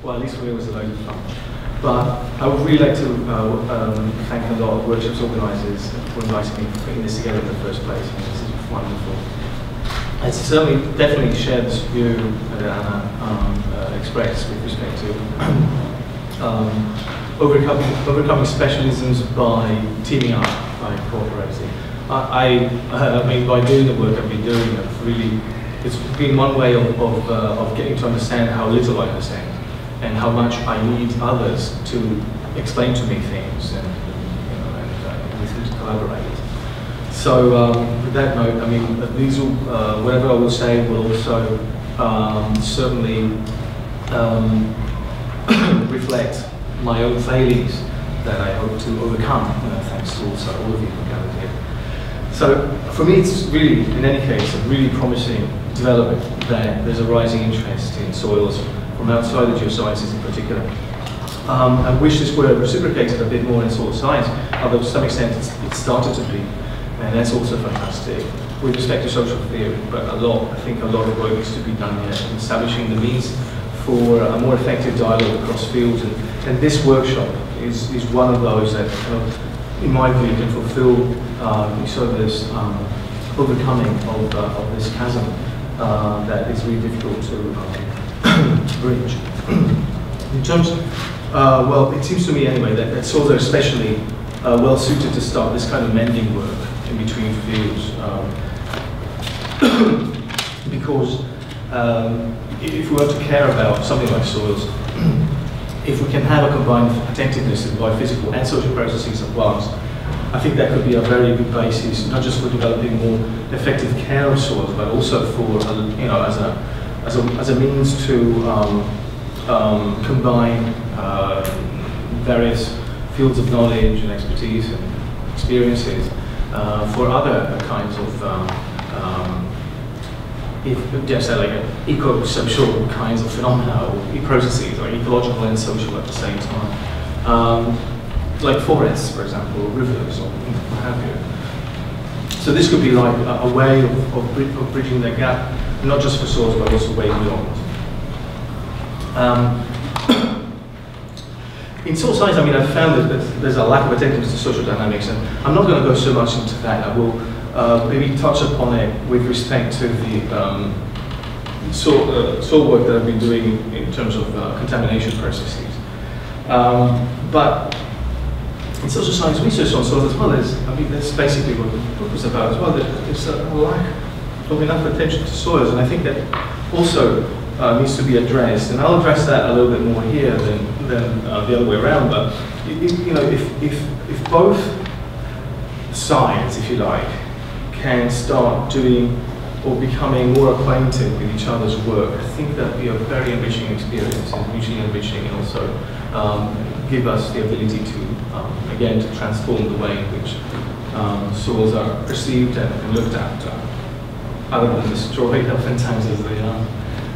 well, at least for me it was a load of fun. But I would really like to thank a lot of workshops organisers for inviting me, for putting this together in the first place. This is wonderful. I certainly, definitely share this view that Anna expressed with respect to overcoming specialisms by teaming up, by cooperating. I mean, by doing the work I've been doing, it's been one way of getting to understand how little I understand, and how much I need others to explain to me things, and with whom to collaborate. So with that note, I mean, these will, whatever I will say will also certainly reflect my own failings that I hope to overcome, thanks to also all of you who gathered here. So for me, it's really, in any case, a really promising development that there's a rising interest in soils from outside the geosciences in particular. I wish this were reciprocated a bit more in soil science, although to some extent it started to be, and that's also fantastic with respect to social theory. But I think a lot of work needs to be done here in establishing the means for a more effective dialogue across fields, and this workshop is one of those that kind of, in my view, can fulfill sort of this overcoming of this chasm that is really difficult to bridge. In terms, well, it seems to me anyway that soils are especially well suited to start this kind of mending work in between fields, because if we were to care about something like soils, if we can have a combined attentiveness to the biophysical and social processes of plants, I think that could be a very good basis, not just for developing more effective care of soils, but also for as a means to combine various fields of knowledge and expertise and experiences for other kinds of eco-social kinds of phenomena or processes, or ecological and social at the same time. Like forests, for example, or rivers, or what have you. So this could be like a way of bridging that gap, not just for soils, but also way beyond. In soil science, I mean, I've found that there's a lack of attention to social dynamics, and I'm not going to go so much into that. I will maybe touch upon it with respect to the soil work that I've been doing in terms of contamination processes. But in social science research on soils as well, that's basically what the book was about as well. There's a lack of enough attention to soils, and I think that also needs to be addressed. And I'll address that a little bit more here than the other way around. But if both sides, if you like, can start doing or becoming more acquainted with each other's work, I think that would be a very enriching experience, and mutually enriching, and also give us the ability to, again, to transform the way in which soils are perceived and looked at, other than destroyed oftentimes as they are.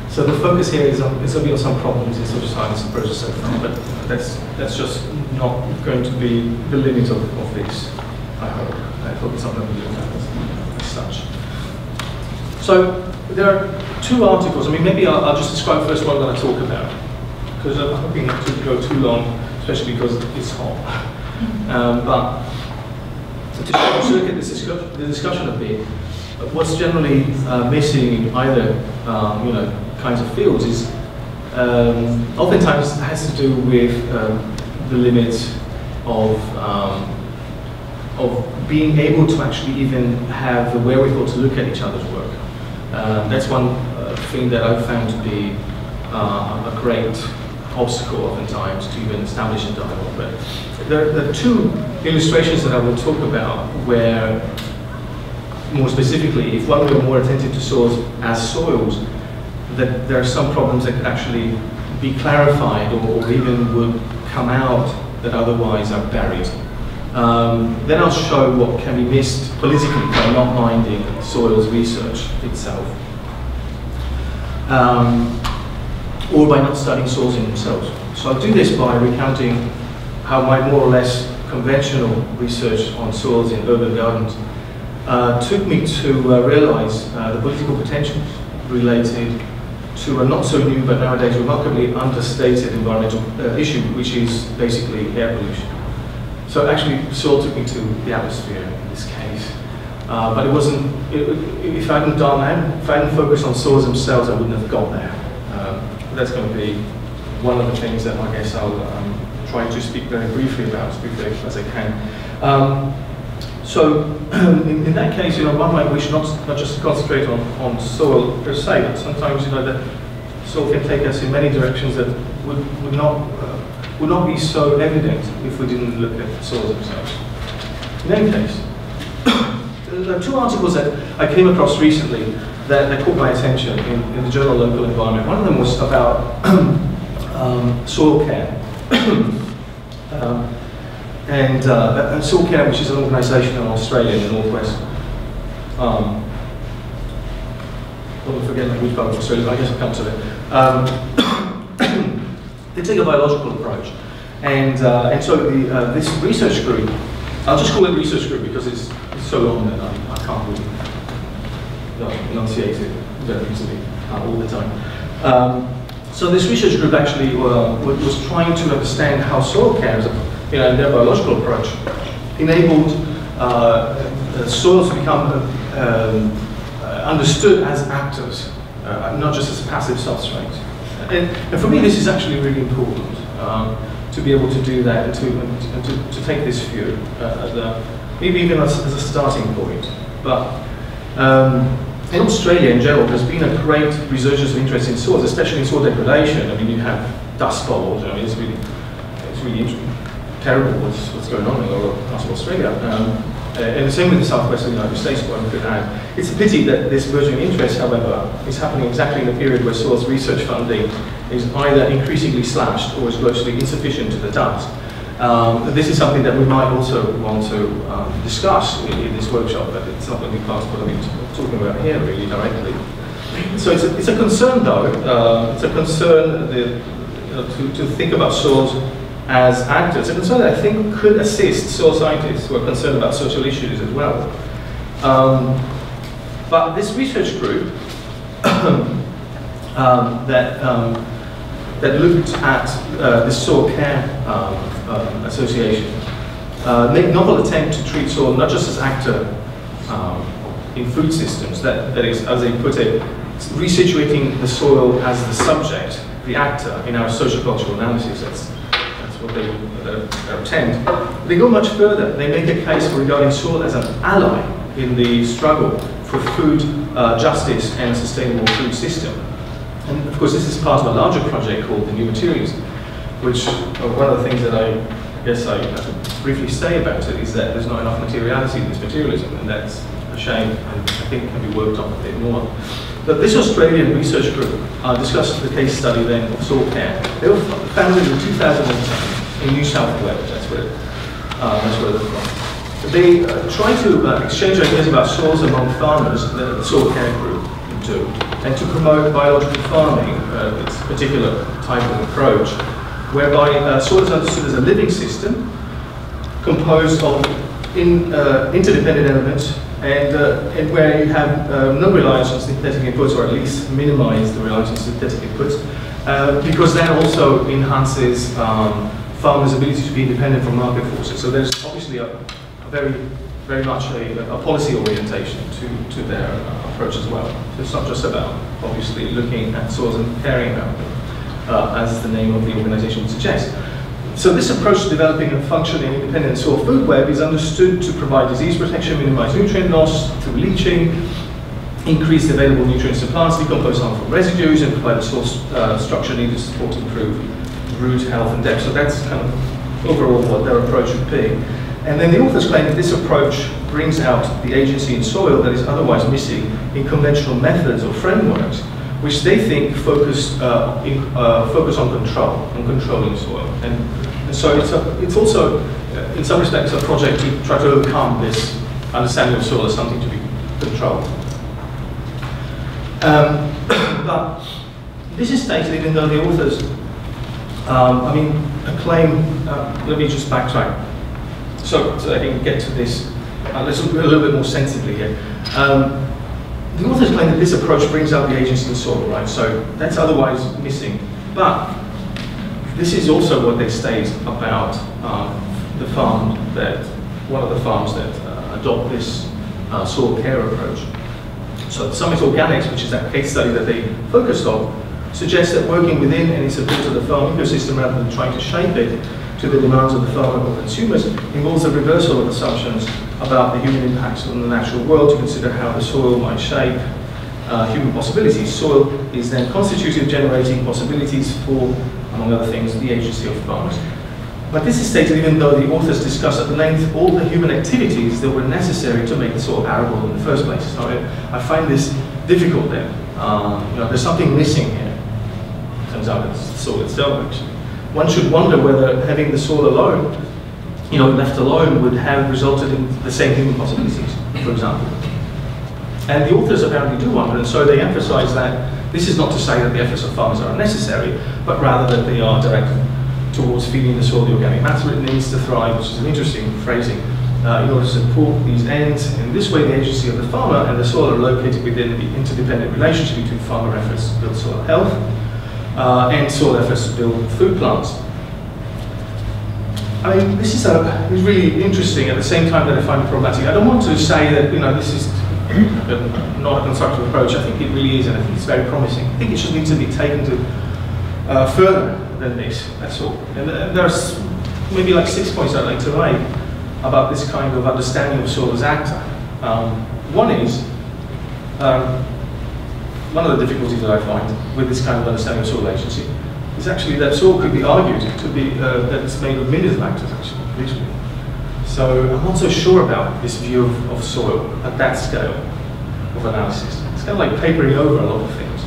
So the focus here is going to be on some problems in social science and process science, but that's just not going to be the limit of this, I hope. I hope it's not going to be the limit as such. So there are two articles. I mean, maybe I'll just describe first what I'm going to talk about, because I'm hoping not to go too long, especially because it's hot. But to look at the discussion a bit, what's generally missing in either kinds of fields is oftentimes has to do with the limits of being able to actually even have the wherewithal to look at each other's work. That's one thing that I've found to be a great obstacle oftentimes to even establish a dialogue. But there are two illustrations that I will talk about where, more specifically, if one were more attentive to soils as soils, that there are some problems that could actually be clarified or even would come out that otherwise are buried. Then I'll show what can be missed politically by not minding soils research itself, or by not studying soils in themselves. So I'll do this by recounting how my more or less conventional research on soils in urban gardens took me to realize the political potentials related to a not so new but nowadays remarkably understated environmental issue, which is basically air pollution. So actually, soil took me to the atmosphere in this case. But it wasn't, if I hadn't done that, if I hadn't focused on soils themselves, I wouldn't have got there. That's going to be one of the things that I guess I'll try to speak very briefly about, as briefly as I can. So in that case, one might wish not just to concentrate on soil per se, but sometimes that soil can take us in many directions that would not be so evident if we didn't look at the soils themselves. In any case, there are two articles that I came across recently that caught my attention in the journal Local Environment. One of them was about soil care. And Soil Care, which is an organisation in Australia in the northwest. I don't forget which part of Australia, but I guess I'll come to it. They take a biological approach, and so this research group, I'll just call it research group because it's so long that I can't really enunciate it very easily all the time. So this research group actually was trying to understand how soil care, in their biological approach, enabled soils to become understood as actors, not just as passive substrates. And for me, this is actually really important to be able to do that and to take this view, maybe even as a starting point. But in Australia, in general, there's been a great resurgence of interest in soils, especially in soil degradation. I mean, you have dust bowls. I mean, it's really terrible what's going on in all parts of Australia. And the same with the southwestern United States, one could add. It's a pity that this burgeoning interest, however, is happening exactly in the period where soils research funding is either increasingly slashed or is grossly insufficient to the task. This is something that we might also want to discuss in this workshop, but it's not going to be part of what I'm talking about here really directly. So it's a concern though, it's a concern to think about soils as actors. It's a concern that I think could assist soil scientists who are concerned about social issues as well. But this research group that looked at the Soil Care Association made a novel attempt to treat soil not just as actor in food systems, that is, as they put it, resituating the soil as the subject, the actor in our sociocultural analysis. That's what they attempt. They go much further. They make a case for regarding soil as an ally in the struggle for food justice and a sustainable food system. And of course, this is part of a larger project called the New Materials, which one of the things that I guess I have to briefly say about it is that there's not enough materiality in this materialism, and that's a shame, and I think can be worked on a bit more. But this Australian research group discussed the case study then of soil care. They were founded in 2010 in New South Wales. That's where they're from. They tried to exchange ideas about soils among farmers, the soil care group do, and to promote biological farming, this particular type of approach, whereby soil is understood as a living system composed of interdependent elements, and where you have no reliance on synthetic inputs, or at least minimize the reliance on synthetic inputs, because that also enhances farmers' ability to be independent from market forces. So there's obviously a very much a policy orientation to their approach as well. So it's not just about obviously looking at soils and caring about them, as the name of the organization would suggest. So this approach to developing a functioning independent soil food web is understood to provide disease protection, minimize nutrient loss through leaching, increase the available nutrients to plants, decompose harmful residues, and provide the soil structure needed to support improved root health and depth. So that's kind of overall what their approach would be. And then the authors claim that this approach brings out the agency in soil that is otherwise missing in conventional methods or frameworks, which they think focus on control, on controlling soil. And so it's also, in some respects, a project to try to overcome this understanding of soil as something to be controlled. But this is stated even though the authors, claim, let me just backtrack. So I can get to this, let's look a little bit more sensibly here. The authors claim that this approach brings out the agency of the soil, right? So that's otherwise missing. But this is also what they state about the farm that, one of the farms that adopt this soil care approach. So Summit Organics, which is that case study that they focused on, suggests that working within and in support of the farm ecosystem rather than trying to shape it to the demands of the farmer or consumers involves a reversal of assumptions about the human impacts on the natural world to consider how the soil might shape human possibilities. Soil is then constitutive, generating possibilities for, among other things, the agency of farmers. But this is stated even though the authors discuss at length all the human activities that were necessary to make the soil arable in the first place. So I find this difficult then. There's something missing here. Turns out it's the soil itself, actually. One should wonder whether having the soil alone, left alone, would have resulted in the same human possibilities, for example. And the authors apparently do wonder, and so they emphasize that this is not to say that the efforts of farmers are unnecessary, but rather that they are directed towards feeding the soil the organic matter it needs to thrive, which is an interesting phrasing, in order to support these ends. In this way, the agency of the farmer and the soil are located within the interdependent relationship between farmer efforts to build soil health and soil efforts to build food plants. I mean, this is really interesting at the same time that I find it problematic. I don't want to say that this is not a constructive approach. I think it really is, and I think it's very promising. I think it just needs to be taken to further than this. That's all. And there's maybe like 6 points I'd like to make about this kind of understanding of soil as actor. One is one of the difficulties that I find with this kind of understanding of soil agency is actually that soil could be argued to be that it's made of millions of actors, actually, literally. So I'm not so sure about this view of soil at that scale of analysis. It's kind of like papering over a lot of things.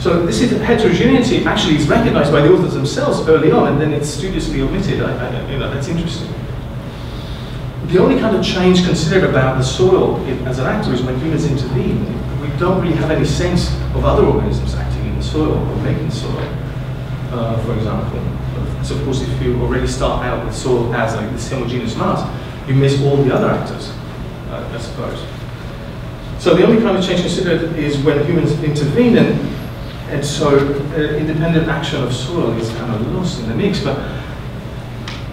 So this is heterogeneity actually is recognized by the authors themselves early on, and then it's studiously omitted. That's interesting. The only kind of change considered about the soil as an actor is when humans intervene. We don't really have any sense of other organisms acting in the soil or making the soil, for example. So of course, if you already start out with soil as like this homogeneous mass, you miss all the other actors, I suppose. So the only kind of change considered is when humans intervene, and so independent action of soil is kind of lost in the mix. But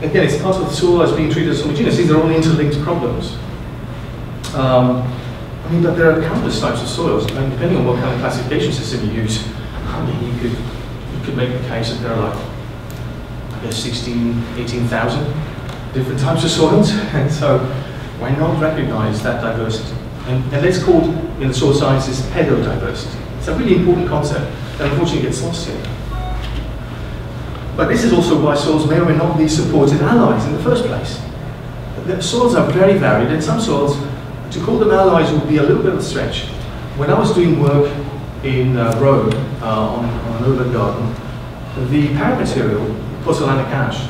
again, it's part of the soil as being treated as homogeneous. These are all interlinked problems. But there are countless types of soils, and depending on what kind of classification system you use, you could make the case that there are like, 16, 18,000 different types of soils, and so why not recognize that diversity? And that's called, in the soil sciences, pedodiversity. It's a really important concept that unfortunately gets lost here. But this is also why soils may or may not be supported allies in the first place. The soils are very varied, and some soils, to call them allies would be a little bit of a stretch. When I was doing work in Rome on an urban garden, the parent material, porcelainic ash,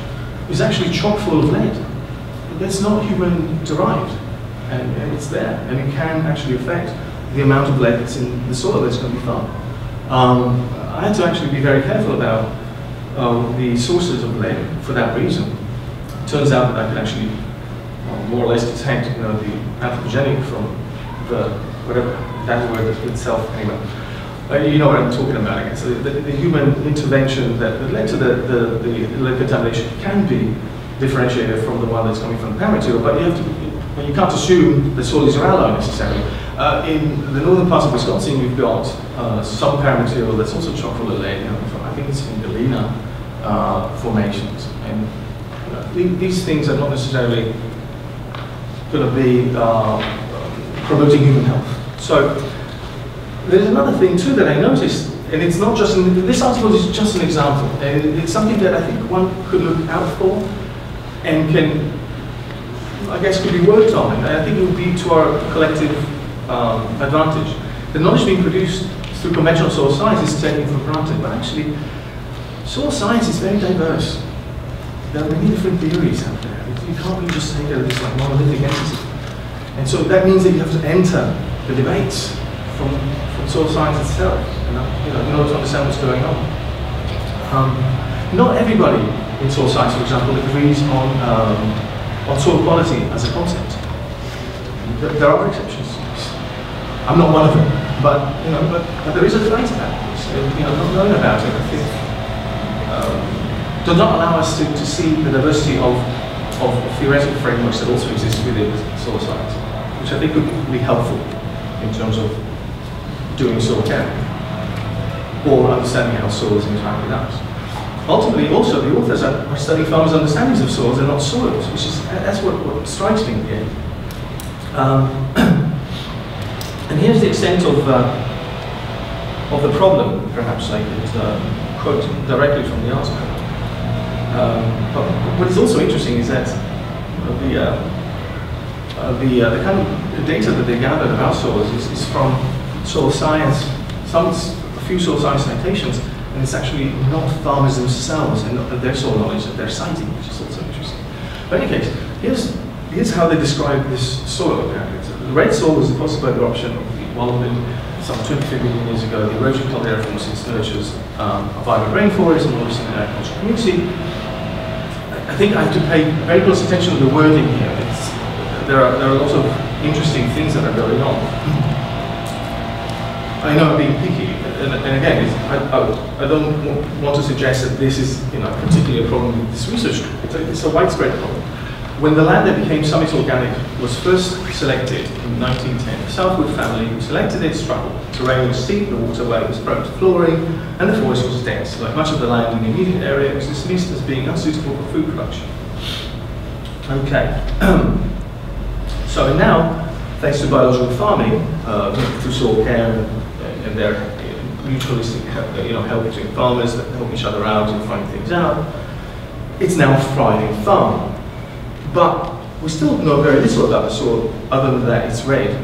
is actually chock full of lead. That's not human derived, and it's there, and it can actually affect the amount of lead that's in the soil that's going to be farmed. I had to actually be very careful about the sources of lead for that reason. It turns out that I could actually more or less detect the anthropogenic from the, whatever, that word itself, anyway. You know what I'm talking about again. So the human intervention that led to the lead contamination can be differentiated from the one that's coming from the parent material, but you can't assume the soil is your ally necessarily. In the northern parts of Wisconsin, you've got some parent material that's also chock full of lead. I think it's in Galena formations, and these things are not necessarily going to be promoting human health. So there's another thing too that I noticed, and it's not just this article is just an example, and it's something that I think one could look out for and can, I guess, could be worked on, and I think it would be to our collective advantage. The knowledge being produced through conventional soil science is taken for granted, but actually soil science is very diverse. There are many different theories out there. You can't really just say that it's like monolithic entity. And so that means that you have to enter the debates from soil science itself, in order to understand what's going on. Not everybody in soil science, for example, agrees on soil quality as a concept. there are exceptions to this. I'm not one of them, but but there is a debate about this. Not knowing about it, I think, does not allow us to see the diversity of theoretical frameworks that also exist within solar science, which I think would be helpful in terms of doing solar care or understanding how soils interact with us. Ultimately, also, the authors are studying farmers' understandings of soils and not soils, which is that's what strikes me again. And here's the extent of the problem. Perhaps I could quote directly from the article. But what is also interesting is that the kind of data that they gathered about soils is from soil science, a few soil science citations, and it's actually not farmers themselves and not their soil knowledge that they're citing, which is also interesting. But in any case, here's how they describe this soil. The red soil was deposited by the eruption of the Walloon some 23 million years ago. The erosion caldera from since nurtures a vibrant rainforest and noticing an agricultural community. I think I have to pay very close attention to the wording here. There are a lot of interesting things that are going on. I know I'm being picky, and again, I don't want to suggest that this is particularly a problem with this research. It's a widespread problem. When the land that became Summit Organic was first selected in 1910, the Southwood family who selected it struggled. The terrain was steep, the waterway was prone to flooring, and the forest was dense. Like much of the land in the immediate area, it was dismissed as being unsuitable for food production. Okay. So now, thanks to biological farming, through soil care and their mutualistic help between farmers that help each other out and find things out, it's now a thriving farm. But we still know very little about the soil other than that it's red.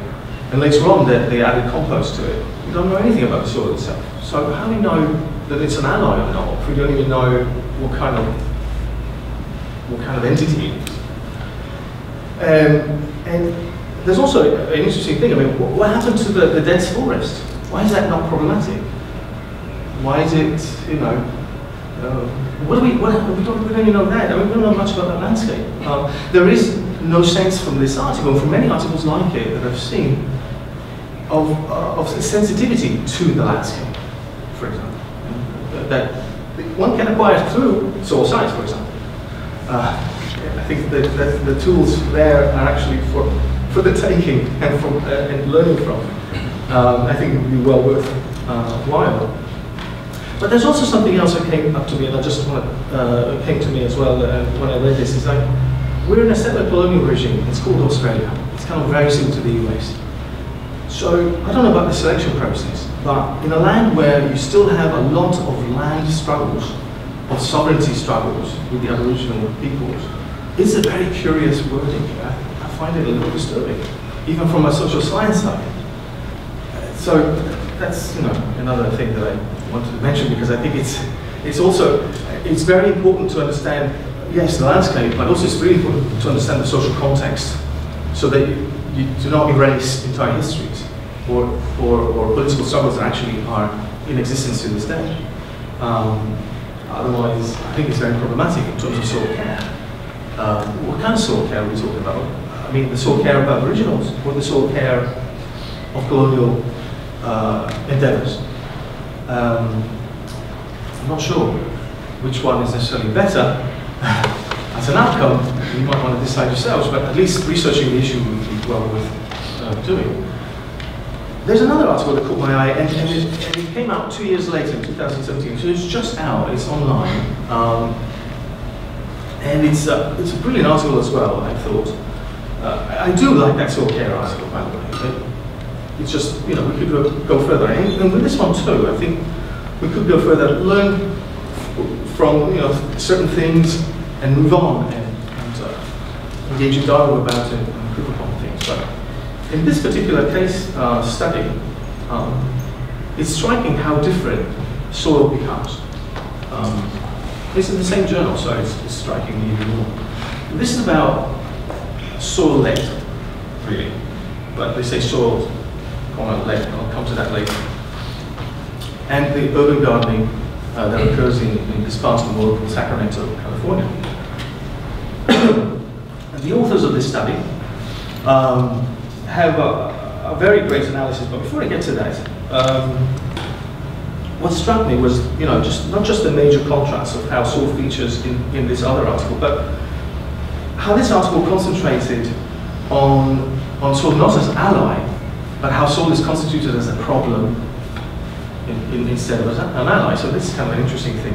And later on they added compost to it. We don't know anything about the soil itself. So how do we know that it's an ally or not if we don't even know what kind of entity it is? And there's also an interesting thing. I mean, what happened to the dense forest? Why is that not problematic? Why is it, we don't even know that. I mean, we don't know much about that landscape. There is no sense from this article, and from many articles like it that I've seen, of sensitivity to the landscape, for example. That one can acquire through soil science, for example. I think that the tools there are actually for the taking and learning from. I think it would be well worth while. But there's also something else that came up to me, and I just came to me as well when I read this. Is like we're in a settler colonial regime. It's called Australia. It's kind of very similar to the US. So I don't know about the selection process, but in a land where you still have a lot of land struggles, of sovereignty struggles with the Aboriginal peoples, it's a very curious wording. I find it a little disturbing, even from a social science side. So that's another thing that I wanted to mention, because I think it's very important to understand, yes, the landscape, but also it's really important to understand the social context, so that you do not erase entire histories or political struggles that actually are in existence to this day. Otherwise, I think it's very problematic in terms of soil care. What kind of soil care are we talking about? I mean, the soil care of Aboriginals or the soil care of colonial endeavours? I'm not sure which one is necessarily better. As an outcome, you might want to decide yourselves, but at least researching the issue would be well worth doing. There's another article that caught my eye, and it came out 2 years later, in 2017, so it's just out, it's online. And it's a brilliant article as well, I thought. I do like that soil care article, by the way. It's just, we could go further. And with this one too, I think we could go further, learn from certain things and move on and engage in dialogue about it and improve upon things. But in this particular case study, it's striking how different soil becomes. It's in the same journal, so it's striking me even more. This is about soil lead, really. But they say soil on lead, I'll come to that later. And the urban gardening that occurs in this part of the world called Sacramento, California. And the authors of this study have a very great analysis, but before I get to that, what struck me was, not just the major contrasts of how soil features in this other article, but how this article concentrated on soil not as ally, but how soil is constituted as a problem instead of as an ally. So this is kind of an interesting thing,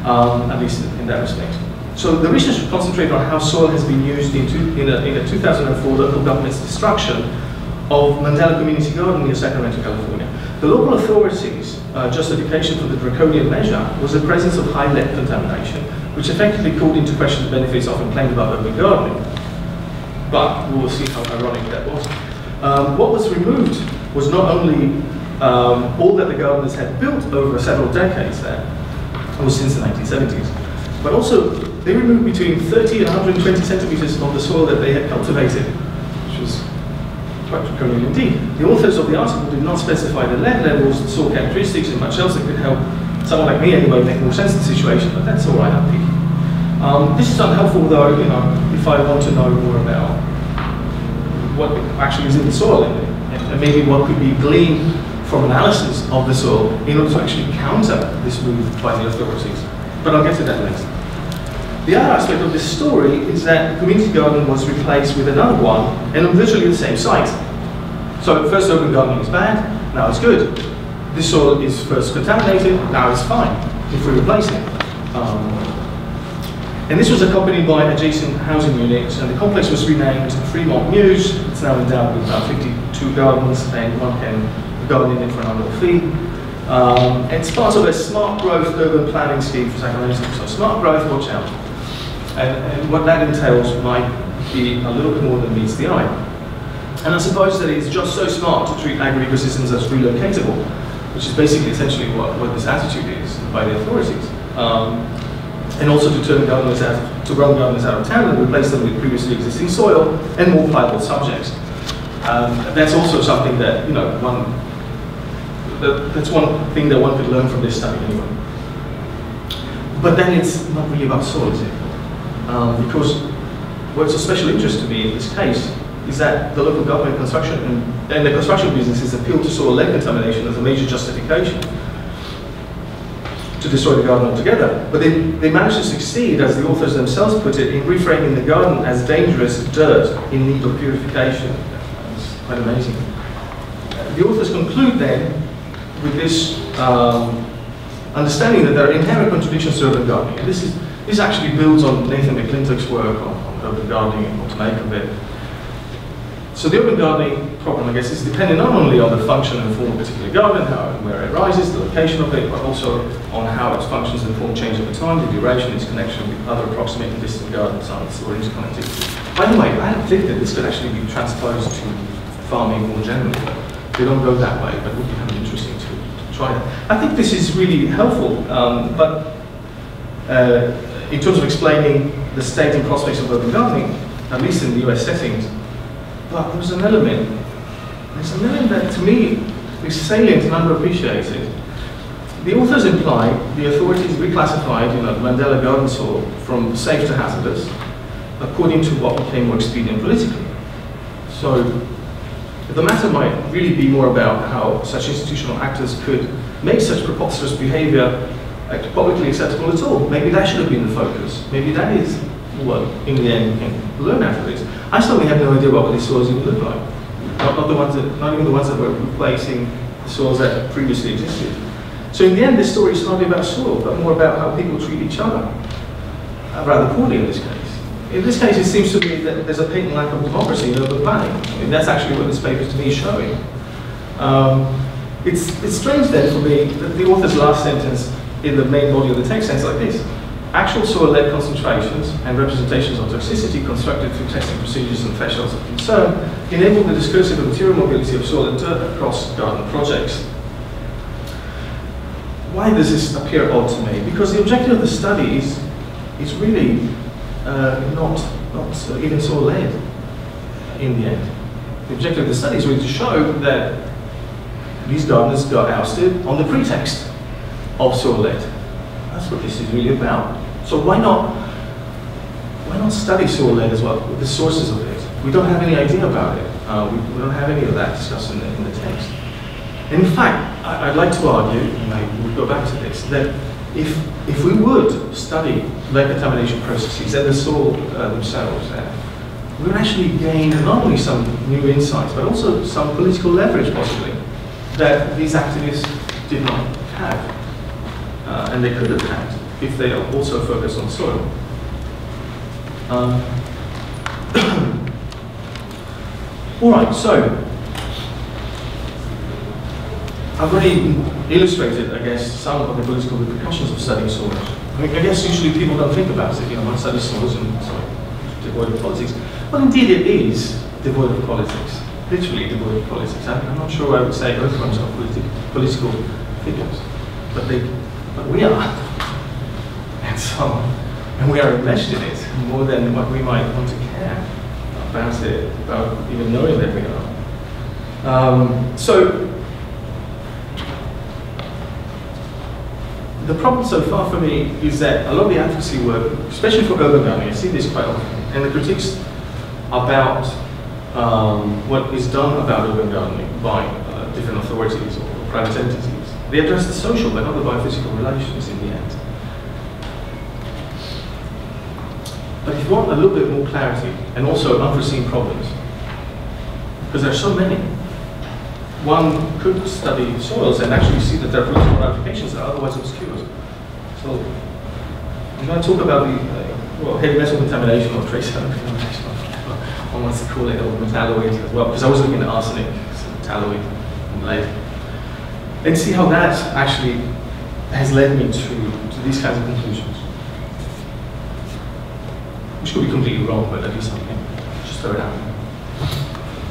at least in that respect. So the research concentrated on how soil has been used in a 2004 local government's destruction of Mandela Community Garden near Sacramento, California. The local authorities' justification for the draconian measure was the presence of high lead contamination, which effectively called into question the benefits often claimed about urban gardening. But we will see how ironic that was. What was removed was not only all that the gardeners had built over several decades there, or since the 1970s, but also they removed between 30 and 120 centimeters of the soil that they had cultivated, which was quite draconian indeed. The authors of the article did not specify the lead levels, the soil characteristics, and much else that could help someone like me anyway make more sense of the situation, but that's all right, I'm picky. This is unhelpful though, if I want to know more about what actually is in the soil and maybe what could be gleaned from analysis of the soil in order to actually counter this move by the authorities. But I'll get to that later. The other aspect of this story is that the community garden was replaced with another one and on virtually the same site. So first urban gardening is bad, now it's good. This soil is first contaminated, now it's fine if we replace it. And this was accompanied by adjacent housing units, and the complex was renamed Fremont Mews. It's now endowed with about 52 gardens, and one can garden in it for an annual fee. It's part of a smart growth urban planning scheme for Sacramento. So smart growth, watch out. And what that entails might be a little bit more than meets the eye. And I suppose that it's just so smart to treat agri-ecosystems as relocatable, which is basically essentially what this attitude is by the authorities. And also to turn gardeners run gardeners out of town and replace them with previously existing soil and more pliable subjects. That's also something that, that's one thing that one could learn from this study anyway. But then it's not really about soil, is it? Because what's of special interest to me in this case is that the local government construction and the construction businesses appeal to soil lead contamination as a major justification to destroy the garden altogether. But they managed to succeed, as the authors themselves put it, in reframing the garden as dangerous dirt in need of purification. That's quite amazing. The authors conclude then with this understanding that there are inherent contradictions to urban gardening. And this actually builds on Nathan McClintock's work on urban gardening and what to make of it. So the urban gardening problem, I guess, is dependent not only on the function and form of a particular garden, how and where it rises, the location of it, but also on how its functions and form change over time, the duration, its connection with other approximate and distant garden sites, or interconnectivity. By the way, I don't think that this could actually be transposed to farming more generally. They don't go that way, but it would be kind of interesting to try that. I think this is really helpful, but in terms of explaining the state and prospects of urban gardening, at least in the US settings, but there's an element that to me is salient and underappreciated. The authors imply the authorities reclassified the Mandela garden soil from safe to hazardous according to what became more expedient politically. So the matter might really be more about how such institutional actors could make such preposterous behavior publicly acceptable at all. Maybe that should have been the focus. Maybe that is what, in the end, we can learn out of this. I certainly have no idea what these soils even look like. Not even the ones that were replacing the soils that previously existed. So in the end, this story is hardly about soil, but more about how people treat each other. Rather poorly in this case. In this case, it seems to me that there's a patent lack of democracy in urban planning. I mean, that's actually what this paper to me is showing. It's strange then for me that the author's last sentence in the main body of the text sounds like this. Actual soil lead concentrations and representations of toxicity constructed through testing procedures and thresholds of concern enable the discursive and material mobility of soil and dirt across garden projects. Why does this appear odd to me? Because the objective of the study is really not even soil lead in the end. The objective of the study is really to show that these gardeners got ousted on the pretext of soil lead. That's what this is really about. So why not study soil lead as well, the sources of it? We don't have any idea about it. We don't have any of that discussed in the text. And in fact, I'd like to argue, and we'll go back to this, that if we would study lead contamination processes and the soil themselves, we would actually gain not only some new insights, but also some political leverage, possibly, that these activists did not have, and they could have had, if they also focused on soil. All right, so I've already illustrated, I guess, some of the political repercussions of studying soils. I guess usually people don't think about it, when I study soils and so devoid of politics. But indeed it is devoid of politics, literally devoid of politics. I'm not sure I would say earthworms are political figures, but we are. And we are enmeshed in it more than what we might want to care about it, about even knowing that we are. So the problem so far for me is that a lot of the advocacy work, especially for urban gardening, I see this quite often, and the critiques about what is done about urban gardening by different authorities or private entities, they address the social but not the biophysical relations in the end. But if you want a little bit more clarity and also unforeseen problems, because there are so many, one could study soils and actually see that there are political ramifications that are otherwise obscured. So I'm going to talk about the heavy metal contamination or trace metal contamination, one wants to call it, or metalloid as well, because I was looking at arsenic, metalloid, and lead, and see how that actually has led me to these kinds of conclusions. Which could be completely wrong, but at least I can just throw it out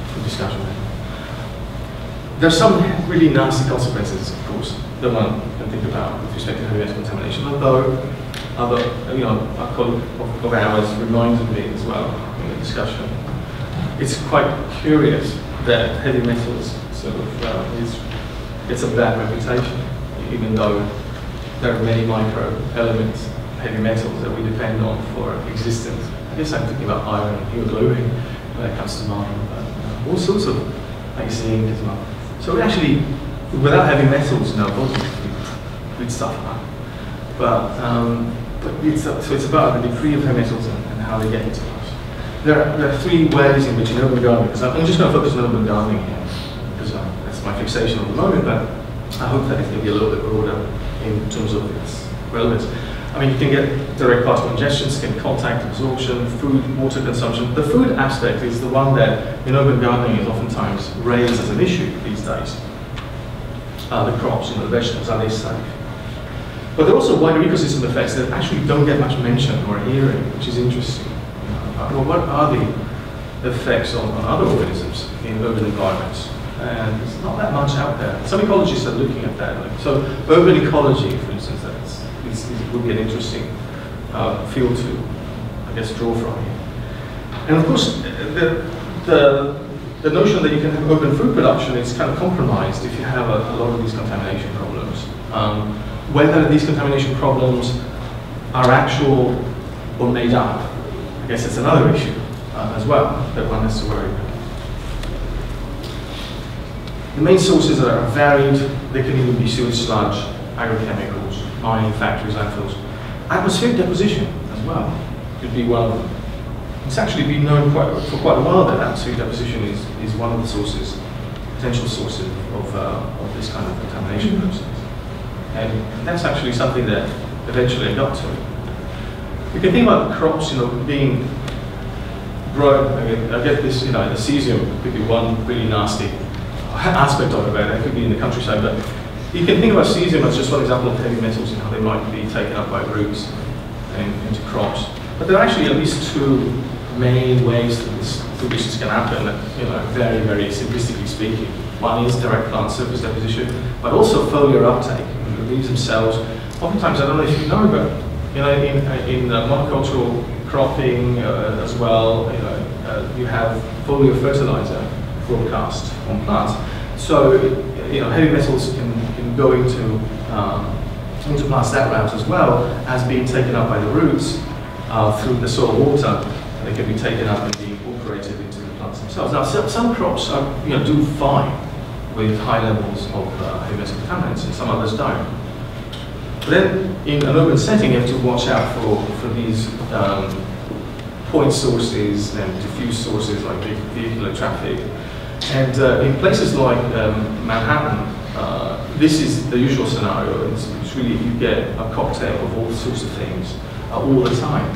for discussion. There's some really nasty consequences, of course, that one can think about with respect to heavy metal contamination, although a colleague of ours reminded me as well in the discussion. It's quite curious that heavy metals sort of gets a bad reputation, even though there are many micro elements, heavy metals that we depend on for existence. I guess I'm thinking about iron and hemoglobin when it comes to mining, but all sorts of zinc as well. So we actually, without heavy metals in our bodies, we'd suffer. But so it's about the degree of heavy metals and how they get into us. There are three ways in which in urban gardening, because I'm just going to focus on urban gardening here, because that's my fixation at the moment, but I hope that it can be a little bit broader in terms of its relevance. I mean, you can get direct particle ingestion, skin contact, absorption, food, water consumption. The food aspect is the one that in urban gardening is oftentimes raised as an issue these days. The crops and the vegetables, are they safe? But there are also wider ecosystem effects that actually don't get much mention or hearing, which is interesting. Well, what are the effects on other organisms in urban environments? And there's not that much out there. Some ecologists are looking at that. So urban ecology, for instance, would be an interesting field to, I guess, draw from here. And of course, the notion that you can have urban food production is kind of compromised if you have a lot of these contamination problems. Whether these contamination problems are actual or made up, I guess it's another issue as well that one has to worry about. The main sources are varied. They can even be sewage sludge, agrochemicals, mining factories, landfills. Atmospheric deposition as well could be one of them. It's actually been known for quite a while that atmospheric deposition is one of the sources, potential sources of this kind of contamination process. And that's actually something that eventually I got to. You can think about the crops, being grown. I get this, the cesium could be one really nasty aspect of it, but it could be in the countryside. But you can think about cesium as just one example of heavy metals and how they might be taken up by roots and into crops. But there are actually at least two main ways that this can happen, very, very simplistically speaking. One is direct plant surface deposition, but also foliar uptake. The leaves themselves, oftentimes, I don't know if you know, but in monocultural cropping as well, you have foliar fertilizer broadcast on plants. So, heavy metals can go into plants that route as well as being taken up by the roots through the soil water. They can be taken up and be incorporated into the plants themselves. themselves. Now, some crops are, do fine with high levels of heavy metal contaminants, and some others don't. But then, in an urban setting, you have to watch out for these point sources and diffuse sources like vehicular traffic. And in places like Manhattan, this is the usual scenario. It's really, you get a cocktail of all sorts of things all the time.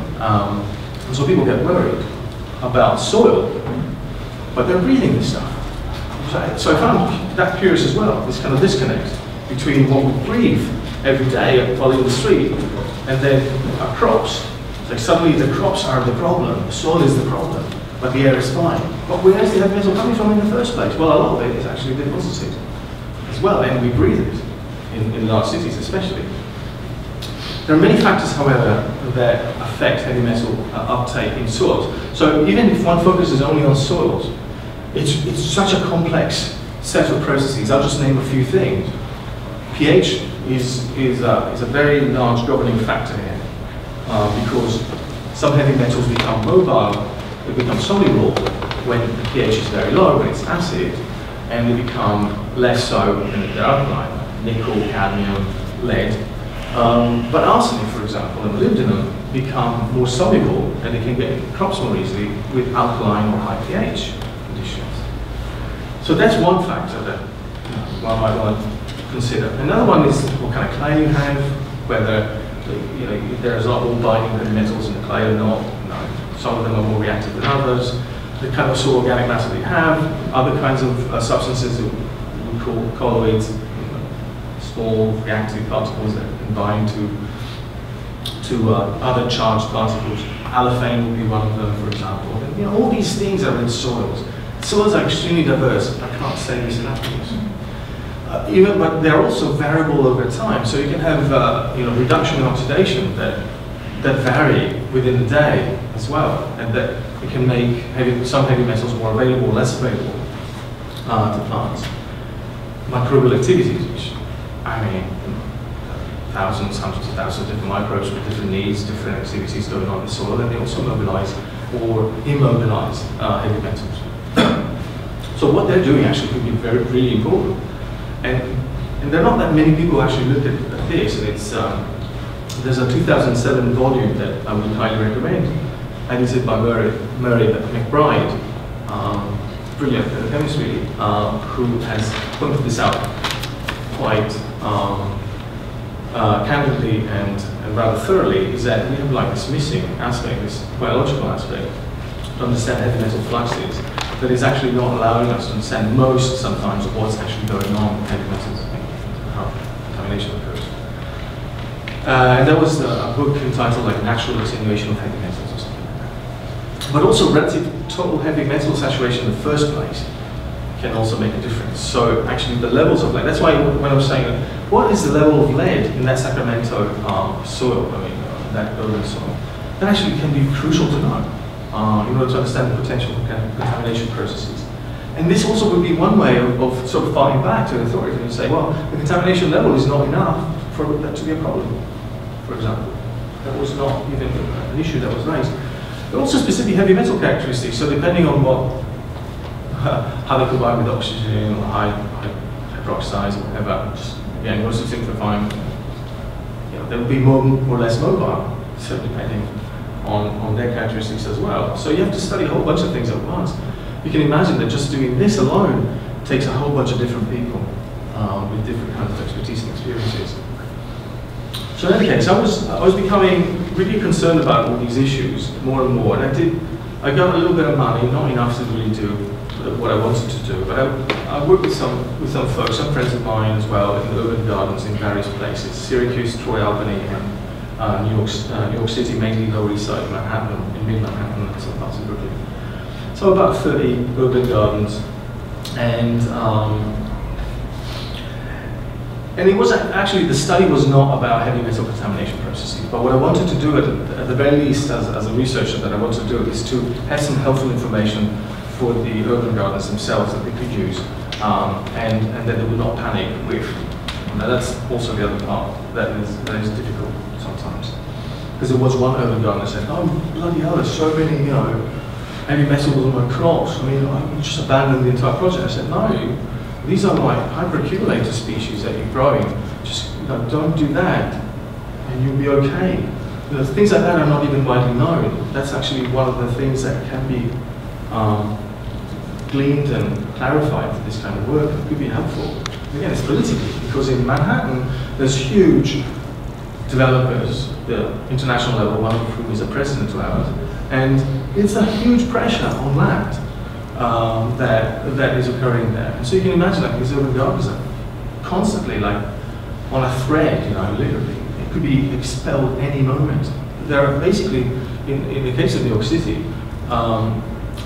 And so people get worried about soil, but they're breathing this stuff. So I found that curious as well, this kind of disconnect between what we breathe every day while in the street and then our crops. It's like suddenly the crops are the problem, the soil is the problem, but the air is fine. But where is the heavy metal coming from in the first place? Well, a lot of it is actually deposited as well, and we breathe it in large cities especially. There are many factors, however, that affect heavy metal uptake in soils. So even if one focuses only on soils, it's such a complex set of processes. I'll just name a few things. pH is a very large governing factor here, because some heavy metals become mobile, they become soluble when the pH is very low, when it's acid, and they become less so when they're alkaline, nickel, cadmium, lead. But arsenic, for example, and molybdenum become more soluble, and they can get in crops more easily with alkaline or high pH conditions. So that's one factor that one might want to consider. Another one is what kind of clay you have, whether there's not all binding heavy metals in the clay or not. No. Some of them are more reactive than others. The kind of soil organic matter they have, other kinds of substances that we call colloids, small reactive particles that can bind to other charged particles. Allophane would be one of them, for example. And, all these things are in soils. Soils are extremely diverse. I can't say this enough. But they're also variable over time. So you can have reduction and oxidation that vary within the day as well, and that it can make some heavy metals more available, less available to plants. Microbial activities, which thousands, hundreds of thousands of different microbes with different needs, different activities going on in the soil, and they also mobilize or immobilize heavy metals. So what they're doing actually could be really important. And there are not that many people who actually look at this, and it's there's a 2007 volume that I would highly recommend, edited by Murray McBride, brilliant chemistry, who has pointed this out quite candidly and rather thoroughly, is that we have like this missing aspect, this biological aspect, to understand heavy metal fluxes, that is actually not allowing us to understand sometimes of what's actually going on with heavy metals and how contamination occurs. And there was a book entitled like Natural Attenuation of Heavy Metals or something like that. But also relative total heavy metal saturation in the first place can also make a difference. So actually the levels of lead, that's why when I was saying, what is the level of lead in that Sacramento soil, that urban soil, that actually can be crucial to know in order to understand the potential contamination processes. And this also would be one way of sort of fighting back to the authorities and say, well, the contamination level is not enough for that to be a problem, for example. That was not even an issue that was raised. But also specific heavy metal characteristics, so depending on how they combine with oxygen or hydroxides or whatever, just again, most of simplifying, they will be more or less mobile, so depending on their characteristics as well. So you have to study a whole bunch of things at once. You can imagine that just doing this alone takes a whole bunch of different people with different kinds of expertise and experiences. So in any case, I was becoming really concerned about all these issues more and more, and I got a little bit of money, not enough to really do what I wanted to do, but I worked with some folks, some friends of mine as well, in the urban gardens in various places, Syracuse, Troy, Albany, and New York City, mainly Lower East Side, Manhattan, in mid-Manhattan, and some parts of Brooklyn. So about 30 urban gardens, and it was actually, the study was not about heavy metal contamination processes, but what I wanted to do at the very least as a researcher that I want to do is to have some helpful information for the urban gardens themselves that they could use, and that they would not panic with. Now that's also the other part that is difficult sometimes. Because there was one urban gardener that said, oh bloody hell, there's so many, and heavy metals on my crops. I mean, I just abandoned the entire project. I said, no, these are like hyperaccumulator species that you're growing. Just don't do that, and you'll be okay. Things like that are not even widely known. That's actually one of the things that can be gleaned and clarified for this kind of work. It could be helpful. Again, it's politically, because in Manhattan, there's huge developers, the international level, one of whom is a president of ours, and it's a huge pressure on land that is occurring there. And so you can imagine that these urban gardens are constantly like on a thread, literally. It could be expelled any moment. There are basically, in the case of New York City,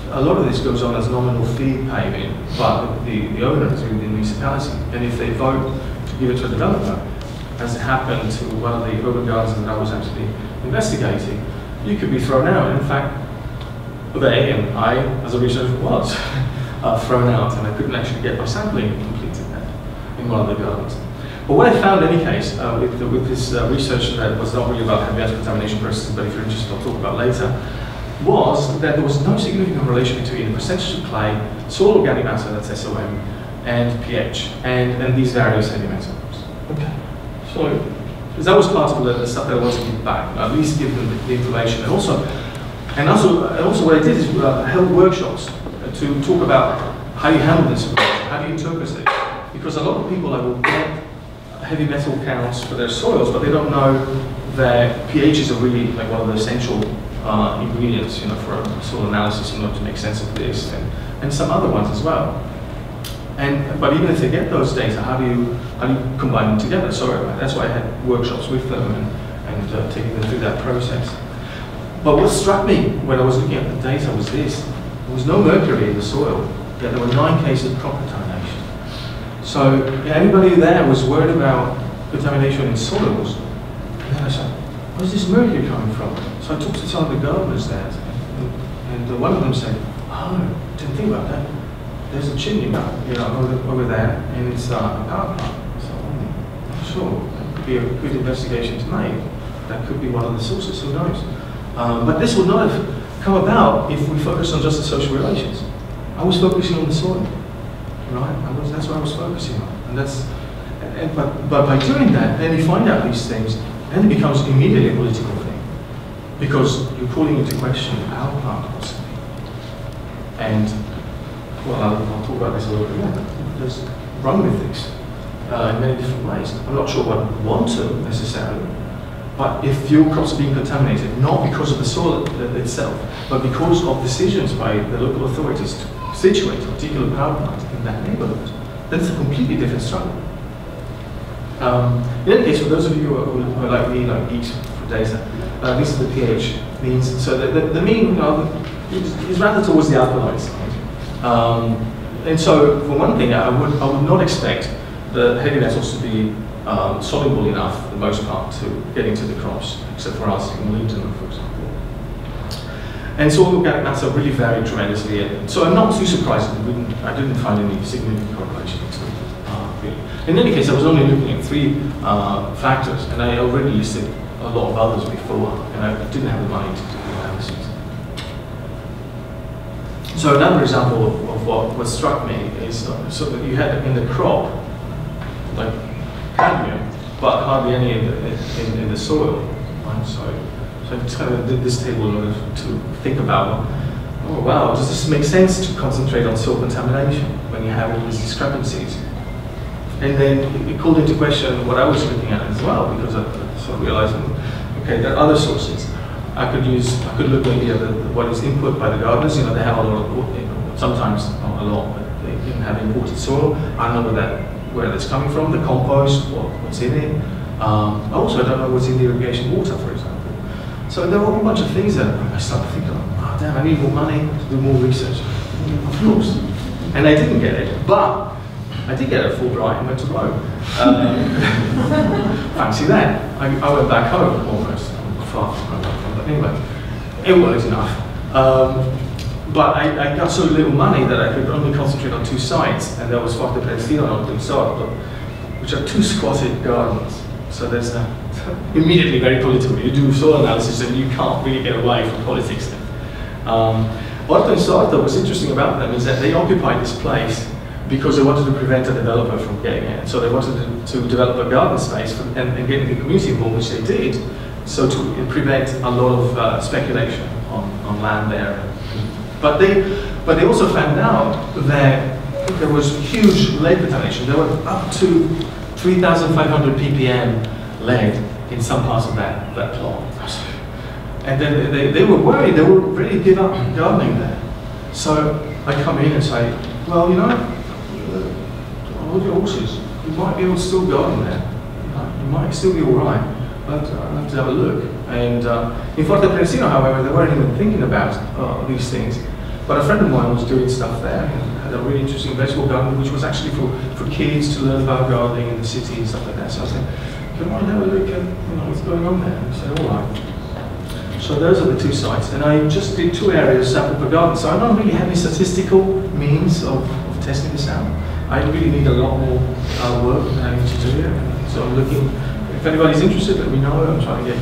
a lot of this goes on as nominal fee payment, but the owners in the municipality, and if they vote to give it to a developer, as it happened to one of the urban gardens that I was actually investigating, you could be thrown out. In fact, they and I, as a researcher, was thrown out, and I couldn't actually get my sampling completed there in one of the gardens. But what I found, in any case, with this research that was not really about heavy metal contamination processes, but if you're interested, I'll talk about later, was that there was no significant relation between the percentage of clay, soil organic matter, that's SOM, and pH, and these various heavy metals. Okay. So that was part of the stuff that I wanted to give back, at least give them the information, and also what I did is held workshops to talk about how you handle this approach, how do you interpret it, because a lot of people will get heavy metal counts for their soils, but they don't know that pHs are really like one of the essential ingredients, for a soil analysis in order to make sense of this, and some other ones as well. But even if they get those data, how do you combine them together? So that's why I had workshops with them and taking them through that process. But what struck me when I was looking at the data was this: there was no mercury in the soil, yet there were 9 cases of crop contamination. So anybody there was worried about contamination in soils. And then I said, where's this mercury coming from? So I talked to some of the gardeners there, and one of them said, oh, didn't think about that. There's a chimney over there, and it's a power plant. So I'm not sure. That could be a good investigation to make. That could be one of the sources, who knows? But this would not have come about if we focused on just the social relations. I was focusing on the soil, right? That's what I was focusing on. And but by doing that, then you find out these things, then it becomes immediately a political thing, because you're calling into question the power plant possibly. And well, I'll talk about this a little bit more. There's wrong with things in many different ways. I'm not sure what I want to necessarily, but if your crops are being contaminated, not because of the soil itself, but because of decisions by the local authorities to situate a particular power plant in that neighborhood, then it's a completely different struggle. In any case, for those of you who are like me, like geeks for data, this is the pH means. So the mean is rather towards the alkaline side. And so, for one thing, I would not expect the heavy metals to be soluble enough, for the most part, to get into the crops, except for arsenic and molybdenum, for example. And so organic matter really varied tremendously. And so I'm not too surprised that I didn't find any significant correlation between really. In any case, I was only looking at 3 factors, and I already listed a lot of others before, and I didn't have the money to do the analysis. So another example of what struck me is so that you had in the crop like cadmium, but hardly any in the soil. Right? So I just kind of did this table in order to think about, oh wow, does this make sense to concentrate on soil contamination when you have all these discrepancies? And then it called into question what I was looking at as well, because I sort of realized, okay, there are other sources. I could look maybe at what is input by the gardeners. They have a lot of, sometimes not a lot, but they can have imported soil. I don't know where that's coming from, the compost, what's in it. Also, I don't know what's in the irrigation water, for example. So there were a whole bunch of things that I started thinking, oh damn, I need more money to do more research. Of course. And I didn't get it, but I did get a Fulbright and went to Rome. Fancy that. I went back home almost. Far from that. Anyway, it worked enough. But I got so little money that I could only concentrate on 2 sites, and there was Forte Palestino and Sardo, which are 2 squatted gardens. So there's immediately very political. You do soil analysis and you can't really get away from politics. Orto and Sorto, what's interesting about them is that they occupied this place because they wanted to prevent a developer from getting in. So they wanted to develop a garden space and getting the community involved, which they did, so to prevent a lot of speculation on land there. But they also found out that there was huge lead contamination. There were up to 3,500 ppm lead in some parts of that plot. And then they were worried, they were ready to give up gardening there. So I come in and say, well, you know, all your horses, you might be able to still garden there. You might still be all right, but I'll have to have a look. And in Forte Prenesino, however, they weren't even thinking about these things. But a friend of mine was doing stuff there and had a really interesting vegetable garden, which was actually for kids to learn about gardening in the city and stuff like that. So I said, come on, have a look at what's going on there. And he said, all right. So those are the two sites, and I just did 2 areas sample per garden. So I don't really have any statistical means of testing this out. I really need a lot more work than I need to do here. So I'm looking. If anybody's interested, let me know. I'm trying to get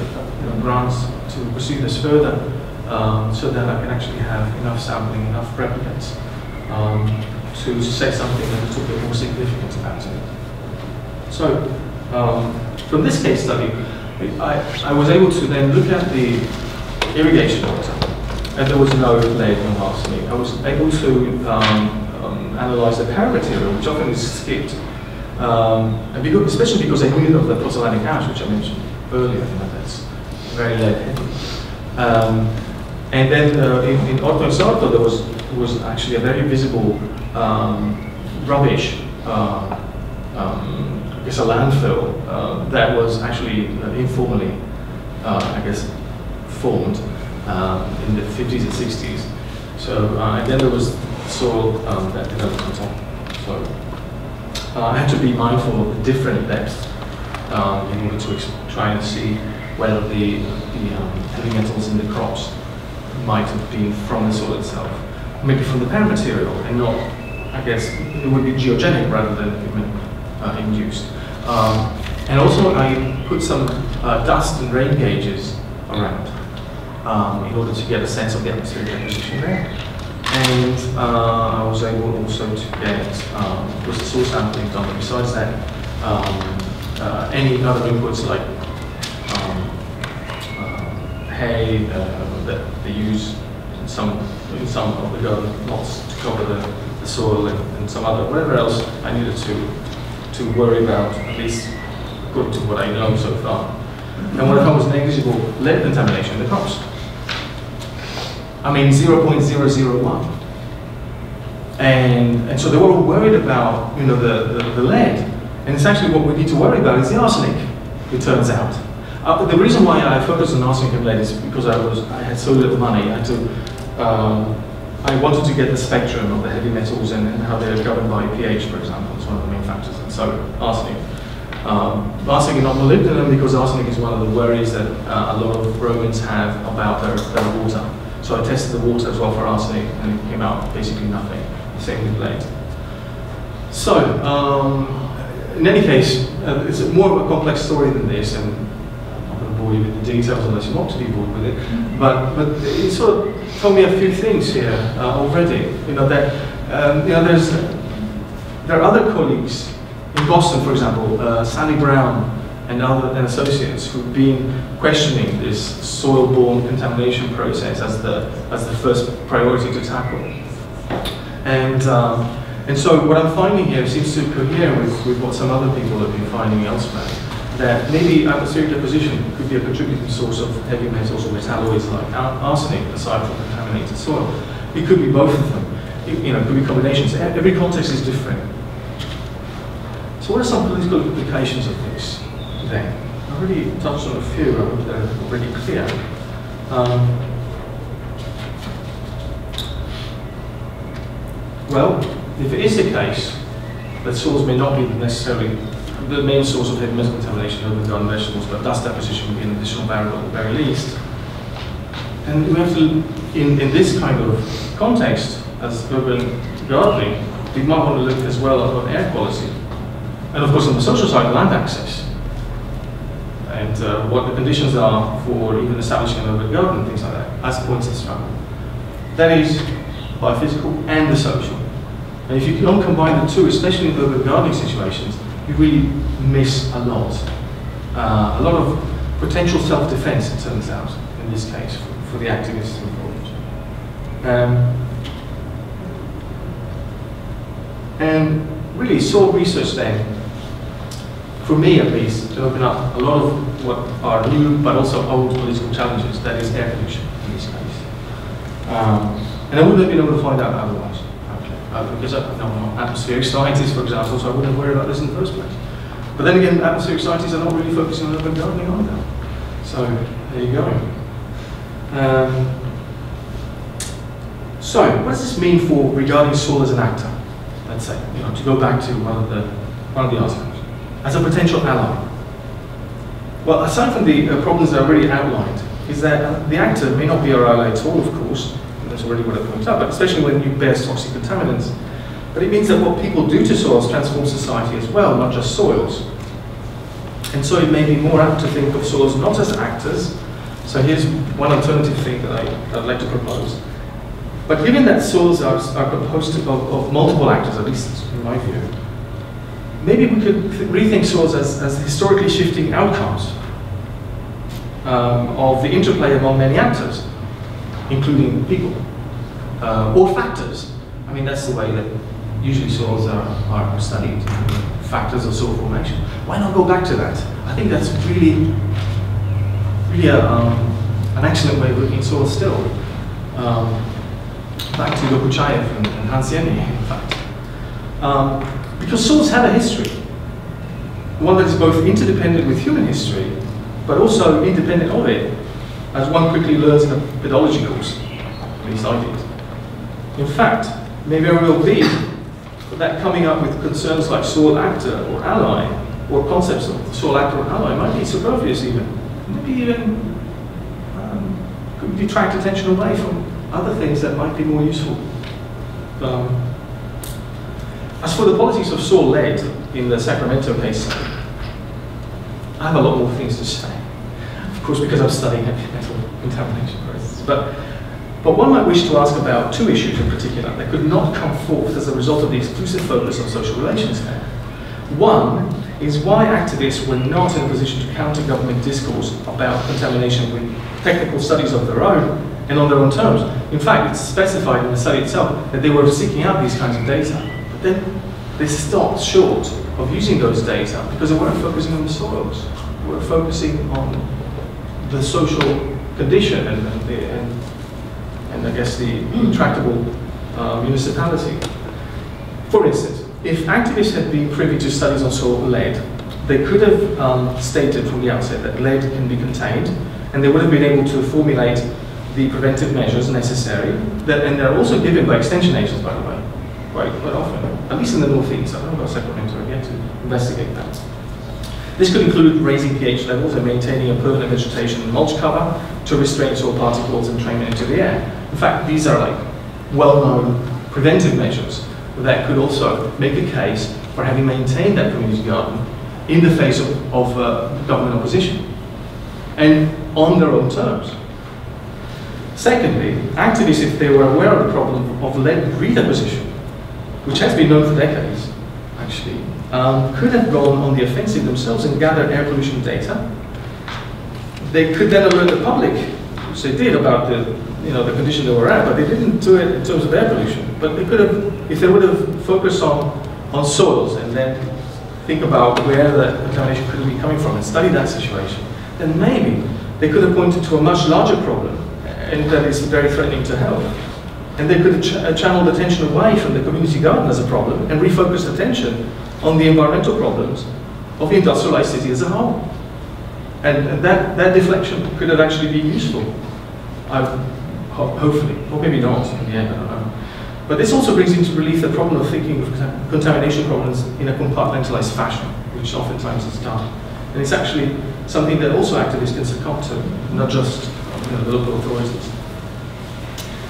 grants to pursue this further, so that I can actually have enough sampling, enough replicants to say something a little bit more significant about it. So from this case study, I was able to then look at the irrigation water, and there was no lead and arsenic. I was able to analyze the paramaterial, which often is skipped, and because, especially because I knew of the pozzolanic ash, which I mentioned earlier. That's very lead heavy. And then in Orto and Sorto, there was actually a very visible rubbish. It's a landfill that was actually informally, I guess, formed in the 50s and 60s. So, and then there was soil that developed on top. So, I had to be mindful of the different depths in order to try and see whether the heavy metals in the crops might have been from the soil itself, maybe from the parent material, and not, I guess, it would be geogenic rather than induced. And also I put some dust and rain gauges around in order to get a sense of the atmospheric deposition there. And I was able also to get, was the soil sampling done, but besides that, any other inputs like hay that they use in some of the garden plots to cover the soil and some other, whatever else I needed to worry about, at least according to what I know so far. And what I found was negligible lead contamination in the crops. I mean 0.001. And so they were all worried about, you know, the lead. And it's actually what we need to worry about is the arsenic, it turns out. The reason why I focused on arsenic and lead is because I had so little money. I wanted to get the spectrum of the heavy metals and how they're governed by pH, for example. It's one of the main factors. And so arsenic. Arsenic and not molybdenum, because arsenic is one of the worries that a lot of Romans have about their water. So I tested the water as well for arsenic, and it came out basically nothing. Same with lead. So, in any case, it's more of a complex story than this, and I'm not going to bore you with the details unless you want to be bored with it. But it sort of told me a few things here already. You know that you know there are other colleagues in Boston, for example, Sally Brown and associates who've been questioning this soil-borne contamination process as the first priority to tackle. And so what I'm finding here seems to cohere with what some other people have been finding elsewhere, that maybe atmospheric deposition could be a contributing source of heavy metals or metalloids like arsenic, aside from contaminated soil. It could be both of them. You know, it could be combinations. Every context is different. So what are some political implications of this then? I've already touched on a few, I hope they're already clear. Well, if it is the case that soils may not be necessarily the main source of heavy metal contamination of the garden vegetables, but dust deposition would be an additional variable at the very least, and we have to, in this kind of context, as urban gardening, we might want to look as well at air quality. And of course on the social side, land access. And what the conditions are for even establishing an urban garden, things like that, as points of struggle. That is biophysical and the social. And if you don't combine the two, especially in urban gardening situations, you really miss a lot. A lot of potential self-defense, it turns out, in this case, for the activists involved. And really, soil research then, for me at least, to open up a lot of what are new but also old political challenges, that is air pollution in this case. And I wouldn't have been able to find out otherwise, because I'm not an atmospheric scientist, for example, so I wouldn't have worried about this in the first place. But then again, atmospheric scientists are not really focusing on urban gardening either. So, there you go. So, what does this mean for regarding soil as an actor? Let's say, to go back to one of the articles. As a potential ally. Well, aside from the problems that are already outlined, is that the actor may not be our ally at all, of course, and that's already what I pointed out, but especially when you bear toxic contaminants. But it means that what people do to soils transforms society as well, not just soils. And so it may be more apt to think of soils not as actors. So here's one alternative thing that I'd like to propose. But given that soils are composed of multiple actors, at least in my view, maybe we could rethink soils as historically shifting outcomes of the interplay among many actors, including people, or factors. I mean, that's the way that usually soils are studied, factors of soil formation. Why not go back to that? I think that's really an excellent way of looking at soils still. Back to Dokuchayev and Hansieni, in fact. Because soils have a history, one that is both interdependent with human history, but also independent of it, as one quickly learns in a pedology course, at least I did. In fact, maybe there will be that coming up with concerns like soil actor or ally, or concepts of soil actor or ally might be superfluous even. Maybe even could detract attention away from other things that might be more useful. As for the politics of soil lead in the Sacramento case, I have a lot more things to say. Of course, because I'm studying heavy metal contamination processes. But one might wish to ask about two issues in particular that could not come forth as a result of the exclusive focus on social relations there. One is why activists were not in a position to counter government discourse about contamination with technical studies of their own and on their own terms. In fact, it's specified in the study itself that they were seeking out these kinds of data. But then they stopped short of using those data because they weren't focusing on the soils. They were focusing on the social condition and I guess the intractable municipality. For instance, if activists had been privy to studies on soil lead, they could have stated from the outset that lead can be contained, and they would have been able to formulate the preventive measures necessary, and they're also given by extension agents, by the way, quite often, at least in the northeast. I don't know about Sacramento, I've yet to investigate that. This could include raising pH levels and maintaining a permanent vegetation and mulch cover to restrain soil particles and entrainment into the air. In fact, these are like well-known preventive measures that could also make a case for having maintained that community garden in the face of government opposition, and on their own terms. Secondly, activists, if they were aware of the problem of lead redeposition, which has been known for decades, actually, could have gone on the offensive themselves and gathered air pollution data. They could then alert the public, which they did, about the condition they were at, but they didn't do it in terms of air pollution. But they could have, if they would have focused on soils and then think about where the contamination could be coming from and study that situation, then maybe they could have pointed to a much larger problem, and that is very threatening to health. And they could have channeled attention away from the community garden as a problem and refocused attention on the environmental problems of the industrialized city as a whole. And that deflection could have actually been useful, hopefully, or maybe not in the end, I don't know. But this also brings into relief the problem of thinking of contamination problems in a compartmentalized fashion, which oftentimes is done. And it's actually something that also activists can succumb to, not just the local authorities.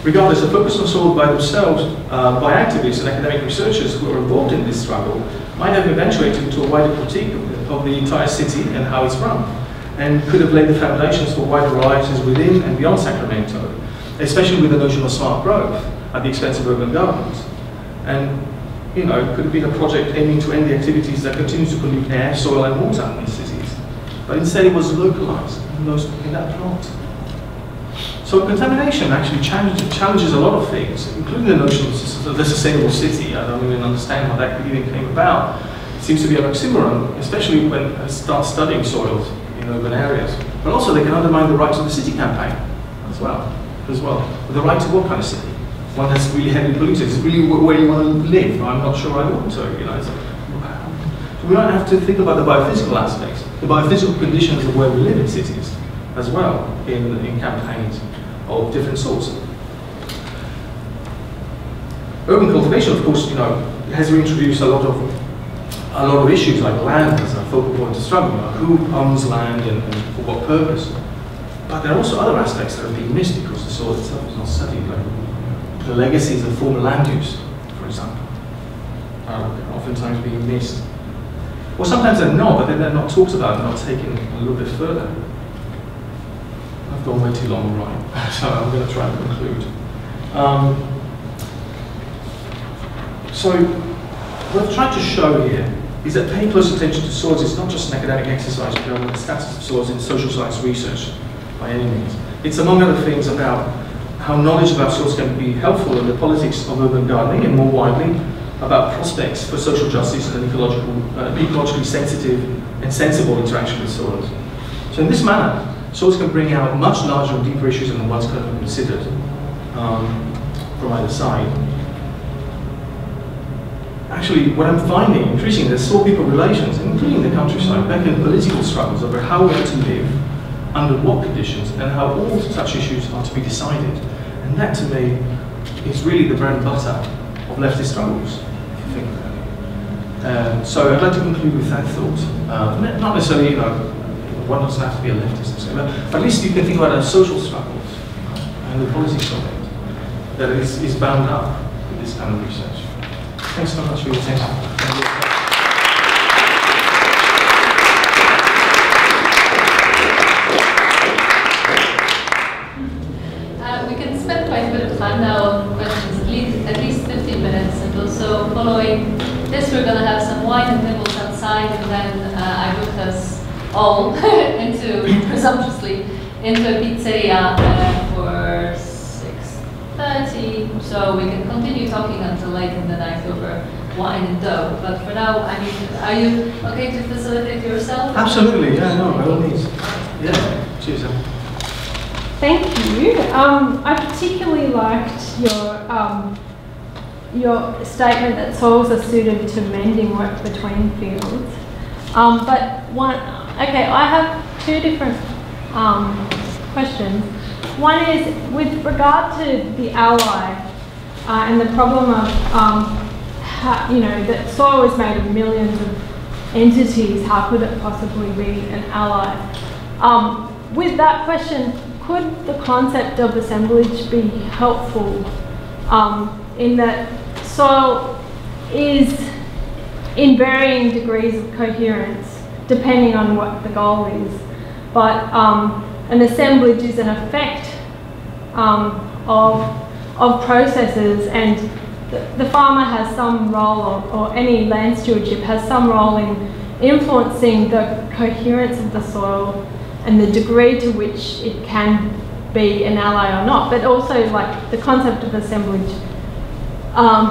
Regardless, the focus on soil by themselves, by activists and academic researchers who are involved in this struggle, might have eventuated into a wider critique of the entire city and how it's run, and could have laid the foundations for wider rises within and beyond Sacramento, especially with the notion of smart growth at the expense of urban gardens. And you know, it could have been a project aiming to end the activities that continue to pollute air, soil and water in these cities. But instead it was localized in that plot. So contamination actually challenges a lot of things, including the notion of the sustainable city. I don't even understand how that even came about. It seems to be a oxymoron, especially when I start studying soils in urban areas. But also they can undermine the right to the city campaign as well. The right to what kind of city? One that's really heavily polluted. It's really where you want to live. I'm not sure I want to. You know, so we don't have to think about the biophysical aspects, the biophysical conditions of where we live in cities as well in campaigns of different sorts. Urban cultivation, of course, you know, has reintroduced a lot of issues like land as a focal point of struggle. You know, who owns land and for what purpose? But there are also other aspects that are being missed because the soil itself is not studied. Like the legacies of former land use, for example, are oftentimes being missed. Or sometimes they're not, but then they're not talked about, they're not taken a little bit further. I've gone way too long, right? So I'm going to try and conclude. So what I've tried to show here is that paying close attention to soils is not just an academic exercise regarding the status of soils in social science research by any means. It's among other things about how knowledge about soils can be helpful in the politics of urban gardening, and more widely about prospects for social justice and ecologically sensitive and sensible interaction with soils. So in this manner, soils can bring out much larger and deeper issues than the ones currently considered from either side. Actually, what I'm finding increasingly is soil-people relations, including the countryside, beckon political struggles over how we're to live, under what conditions, and how all such issues are to be decided. And that, to me, is really the bread and butter of leftist struggles, if you think about it. So I'd like to conclude with that thought. Not necessarily, you know, one doesn't have to be a leftist, but at least you can think about our social struggles and the politics of it that is bound up with this kind of research. Thanks so much for your attention. We can spend quite a bit of time now on questions, at least 15 minutes, and also following this we're going to have some wine and nibbles outside, and then I booked us all presumptuously into a pizzeria for 6:30, so we can continue talking until late in the night over wine and dough. But for now, I mean, are you okay to facilitate yourself? Absolutely, yeah, no, by all means. Yeah, cheers. Thank you. I particularly liked your statement that soils are suited to mending work between fields. Okay, I have two different questions. One is with regard to the ally and the problem of how, you know, that soil is made of millions of entities. How could it possibly be an ally? With that question, could the concept of assemblage be helpful in that soil is in varying degrees of coherence depending on what the goal is, but an assemblage is an effect of processes, and the farmer has some role, or any land stewardship has some role in influencing the coherence of the soil and the degree to which it can be an ally or not. But also, like, the concept of assemblage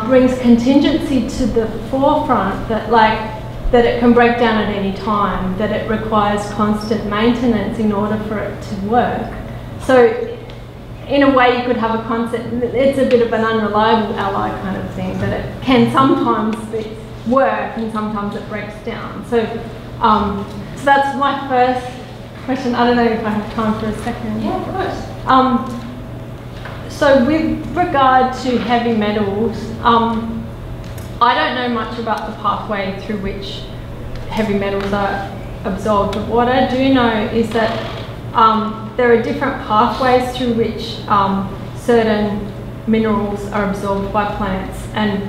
brings contingency to the forefront, that it can break down at any time, that it requires constant maintenance in order for it to work. So in a way you could have a concept, it's a bit of an unreliable ally kind of thing, that it can sometimes work and sometimes it breaks down. So, so that's my first question. I don't know if I have time for a second. Yeah, of course. So with regard to heavy metals, I don't know much about the pathway through which heavy metals are absorbed, but what I do know is that there are different pathways through which certain minerals are absorbed by plants, and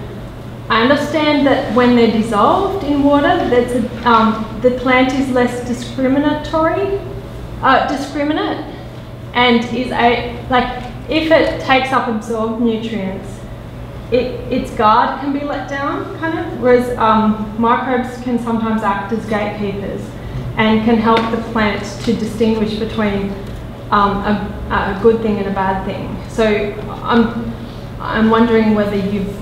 I understand that when they're dissolved in water, the plant is less discriminate, and is if it takes up absorbed nutrients, its guard can be let down, kind of, whereas microbes can sometimes act as gatekeepers and can help the plant to distinguish between a good thing and a bad thing. So I'm wondering whether you've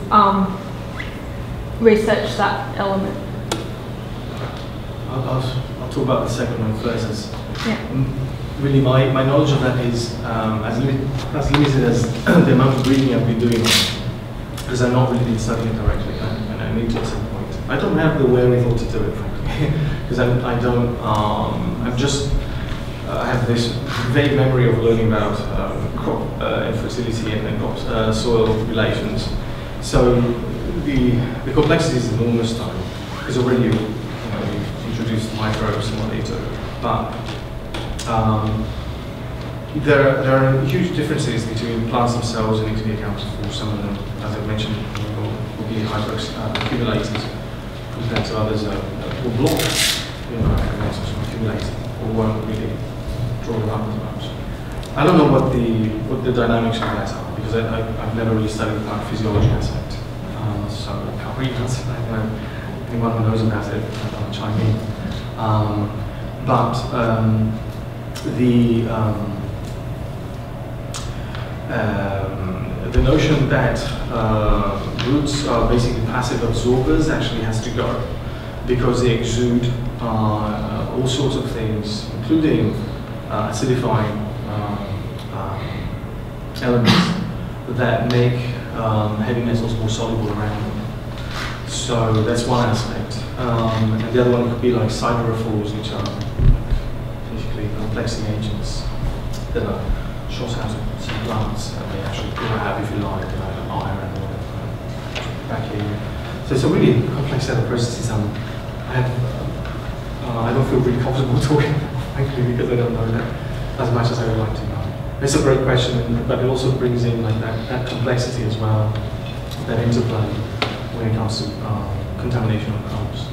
researched that element. I'll talk about the second one first. Yeah. Really, my knowledge of that is as limited as the amount of reading I've been doing, because I've not really been studying it directly, and I need to at some point. I don't have the wherewithal to do it, frankly, because I don't. I have this vague memory of learning about crop infertility and crop soil relations. So the complexity is enormous time, because already you've introduced microbes and what they do, but there are huge differences between plants themselves that need to be accounted for. Some of them, as I mentioned, will be hyper-accumulators compared to others that will block micrometals from accumulating or won't really draw them up as much. I don't know what the dynamics of that are, because I've never really studied the plant physiology aspect, so I can't really answer that. Anyone who knows about it, I'll chime in. The notion that roots are basically passive absorbers actually has to go, because they exude all sorts of things, including acidifying elements that make heavy metals more soluble around them. So that's one aspect. And the other one could be like siderophores, which are basically complexing agents that are shot out of some plants, and they actually grab, if you like, iron or whatever back here. So it's a really complex set of processes. I don't feel really comfortable talking about, frankly, because I don't know that as much as I would like to know. It's a great question, but it also brings in like that complexity as well, that interplay when it comes to contamination of crops.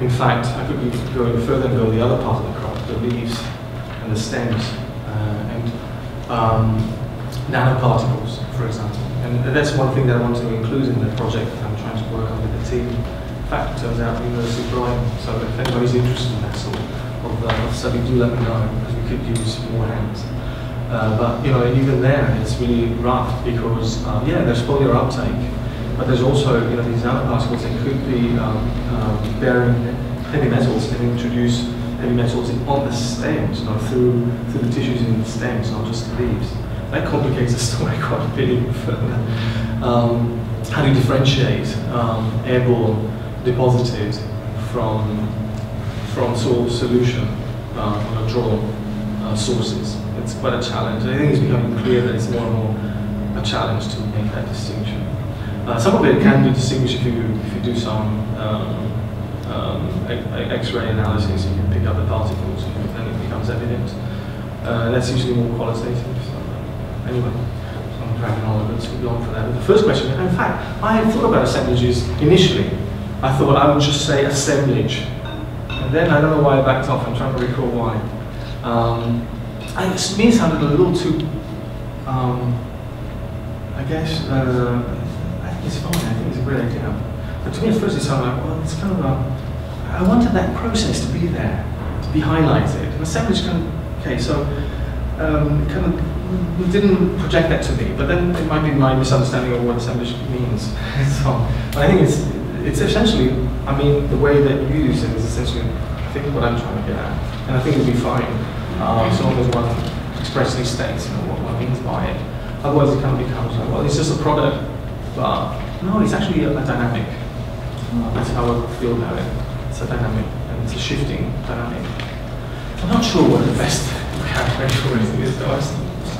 In fact, I could go even further and go the other part of the crop, the leaves and the stems, and nanoparticles, for example. And that's one thing that I want to include in the project that I'm trying to work on with the team. In fact, it turns out the University of Brighton, so if anybody's interested in that sort of study, do let me know, because we could use more hands. But even there, it's really rough, because there's foliar uptake, but there's also these nanoparticles that could be bearing heavy metals and introduce heavy metals on the stems, through the tissues in the stems, not just the leaves. That complicates the story quite a bit even further. How do you differentiate airborne deposited from soil solution on drawn sources? It's quite a challenge. I think it's becoming clear that it's more and more a challenge to make that distinction. Some of it can be distinguished if you do some X-ray analysis. You can pick up the particles, and then it becomes evident. That's usually more qualitative. So, anyway, I'm dragging on a bit too long for that. But the first question, in fact, I had thought about assemblages initially. I thought I would just say assemblage, and then I don't know why I backed off. I'm trying to recall why. To me, it sounded a little too. I guess. It's fine, I think it's a great idea. But to me at first it sounded like, well, it's kind of I wanted that process to be there, to be highlighted. And assemblage kind of didn't project that to me, but then it might be my misunderstanding of what assemblage means. But I think it's essentially, the way that you use it is essentially, I think, what I'm trying to get at. And I think it'll be fine, as long as one expressly states what one means by it. Otherwise it kind of becomes like, well, it's just a product. But no, it's actually a dynamic. That's how I feel about it. It's a dynamic, and it's a shifting dynamic. I'm not sure what the best vocabulary for it is, though. I'm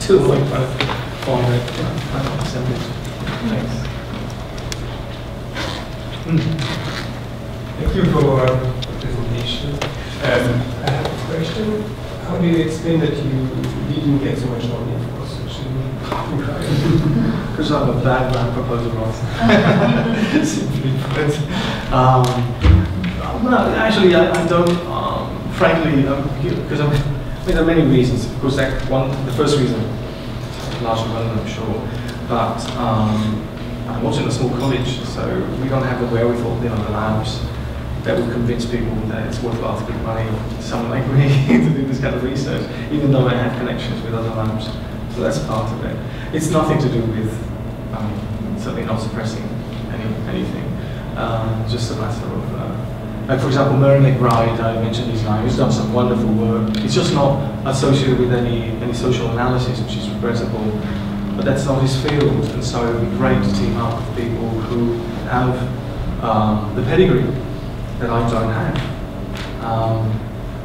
still like trying to find it. Assemblage. Thanks. Thank you for the presentation. I have a question. How do you explain that you didn't get so much money for such a because I'm a bad land proposer, Ross. Simply put. No, actually, I don't. Frankly, because there are many reasons. Of course, the first reason largely well, I'm sure. But I'm also in a small college, so we don't have the wherewithal, the labs that would convince people that it's worthwhile to give money to someone like me to do this kind of research, even though I have connections with other labs. So that's part of it. It's nothing to do with, certainly not suppressing anything. Just a matter of, like for example, Murray McBride, I mentioned his name, he's done some wonderful work. It's just not associated with any social analysis, which is regrettable, but that's not his field, and so it would be great to team up with people who have the pedigree that I don't have.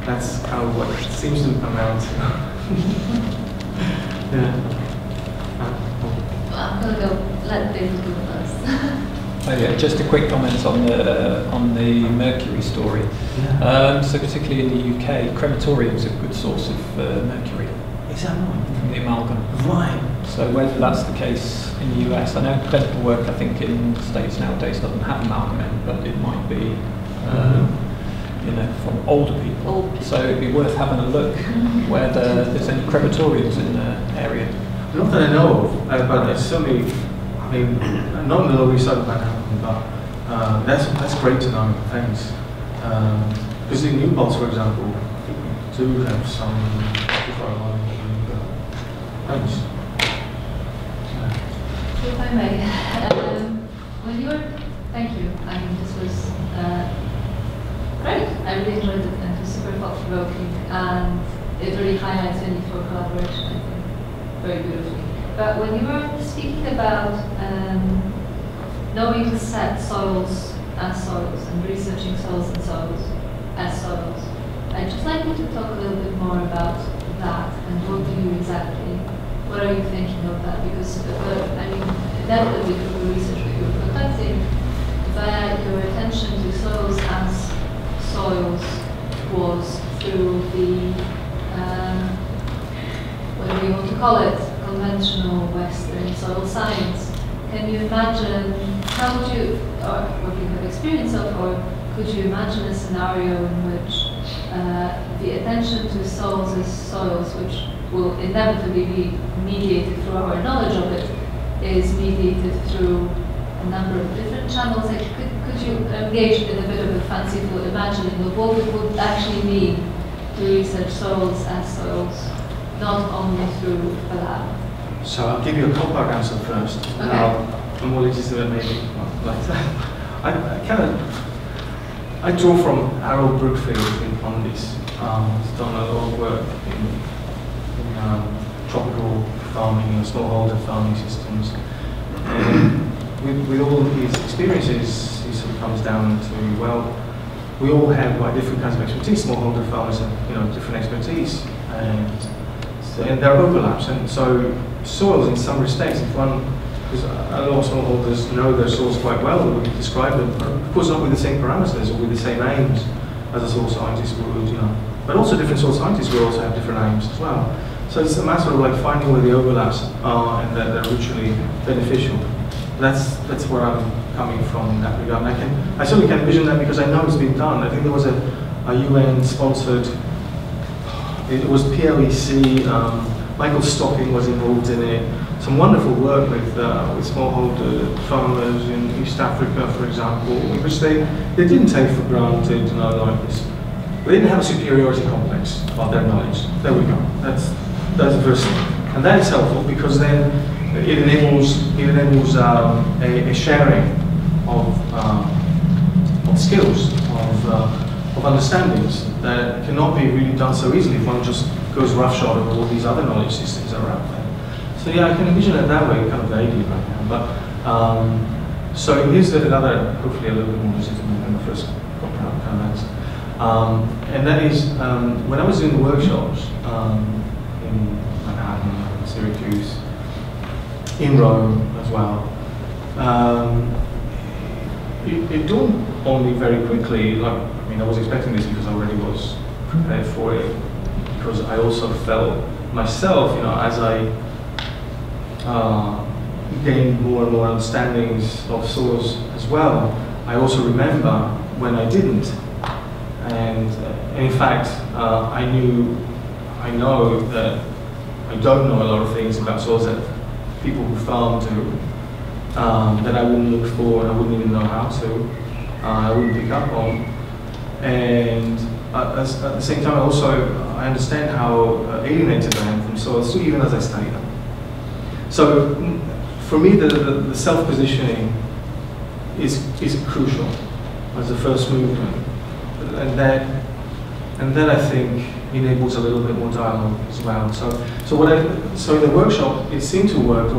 That's kind of what it seems to amount to. Yeah. I'm going to go let David go first. Oh yeah, just a quick comment on the mercury story. Yeah. So particularly in the UK, crematoriums are a good source of mercury Is that right? from the amalgam. Right. So whether that's the case in the US, I know medical work I think in the States nowadays doesn't have amalgam in, but it might be from older people. So it'd be worth having a look whether there's any crematoriums in the area. Not that I know of, but it's certainly, I mean, not in the Lower East Side of Manhattan, but that's great to know, thanks. Because in New Paltz, for example, do have some, thanks. If I may, when you were, thank you, I mean this was great, I really enjoyed it and it was super thought-provoking and it really highlights the need for collaboration, I think, very beautifully. But when you were speaking about knowing to set soils as soils and researching soils and soils as soils, I'd just like you to talk a little bit more about that and what do you exactly, what are you thinking of that? Because, I mean, inevitably through the research that you're conducting, your attention to soils as soils was through the, whatever you want to call it, conventional Western soil science. Can you imagine, how would you, or what you have experience of, or could you imagine a scenario in which the attention to soils as soils, which will inevitably be mediated through our knowledge of it, is mediated through a number of different channels? Like, could you engage in a bit of a fanciful imagining of what it would actually mean to research soils as soils, not only through the lab? So I'll give you a cop-out answer first. Okay. I'm more legitimate maybe like that. I draw from Harold Brookfield in Pondis. He's done a lot of work in tropical farming and smallholder farming systems. And with all of his experiences, he sort of comes down to, well, we all have quite different kinds of expertise. Smallholder farmers have different expertise, and there are overlaps. And so soils, in some respects, if one, because a lot of smallholders know their soils quite well, we describe them, of course not with the same parameters or with the same aims as a soil scientist would, But also different soil scientists will also have different aims as well. So it's a matter of like finding where the overlaps are and that they're mutually beneficial. That's where I'm coming from in that regard. And I certainly can envision that because I know it's been done. I think there was a UN-sponsored, it was PLEC, Michael Stocking was involved in it. Some wonderful work with smallholder farmers in East Africa, for example, which they didn't take for granted, like this. They didn't have a superiority complex about their knowledge. There we go. That's the first thing, and that is helpful because then it enables a sharing of skills, of understandings that cannot be really done so easily if one just goes roughshod over all these other knowledge systems that are out there. So yeah, I can envision it that way, kind of vaguely right now. But so here's another, hopefully a little bit more legitimate than the first kind of answer. And that is when I was doing the workshops in Manhattan, Syracuse, in Rome as well. It dawned on me very quickly. Like, I mean, I was expecting this because I already was prepared for it. Because I also felt myself, as I gained more and more understandings of soils as well, I also remember when I didn't. And in fact, I know that I I don't know a lot of things about soils that people who farm do, that I wouldn't look for and I wouldn't even know how to, I wouldn't pick up on. And at the same time, I understand how alienated I am from soils, too, even as I study them. So for me, the self-positioning is crucial as the first movement. And that I think enables a little bit more dialogue as well. So in the workshop, it seemed to work, to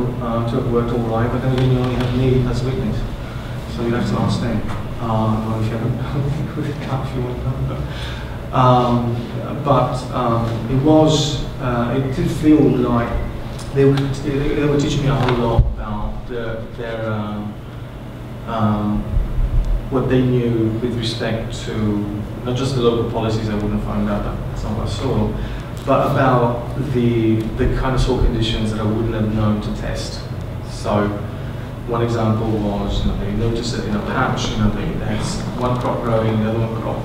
have worked all right, but then again, you only have me as witness. So you have to ask them. Or if you haven't, if you want to know. It did feel like they were teaching me a whole lot about their what they knew with respect to not just the local policies I wouldn't find out that's not what I saw, but about the kind of soil conditions that I wouldn't have known to test. So one example was, they noticed that in a patch, they had one crop growing, the other one crop,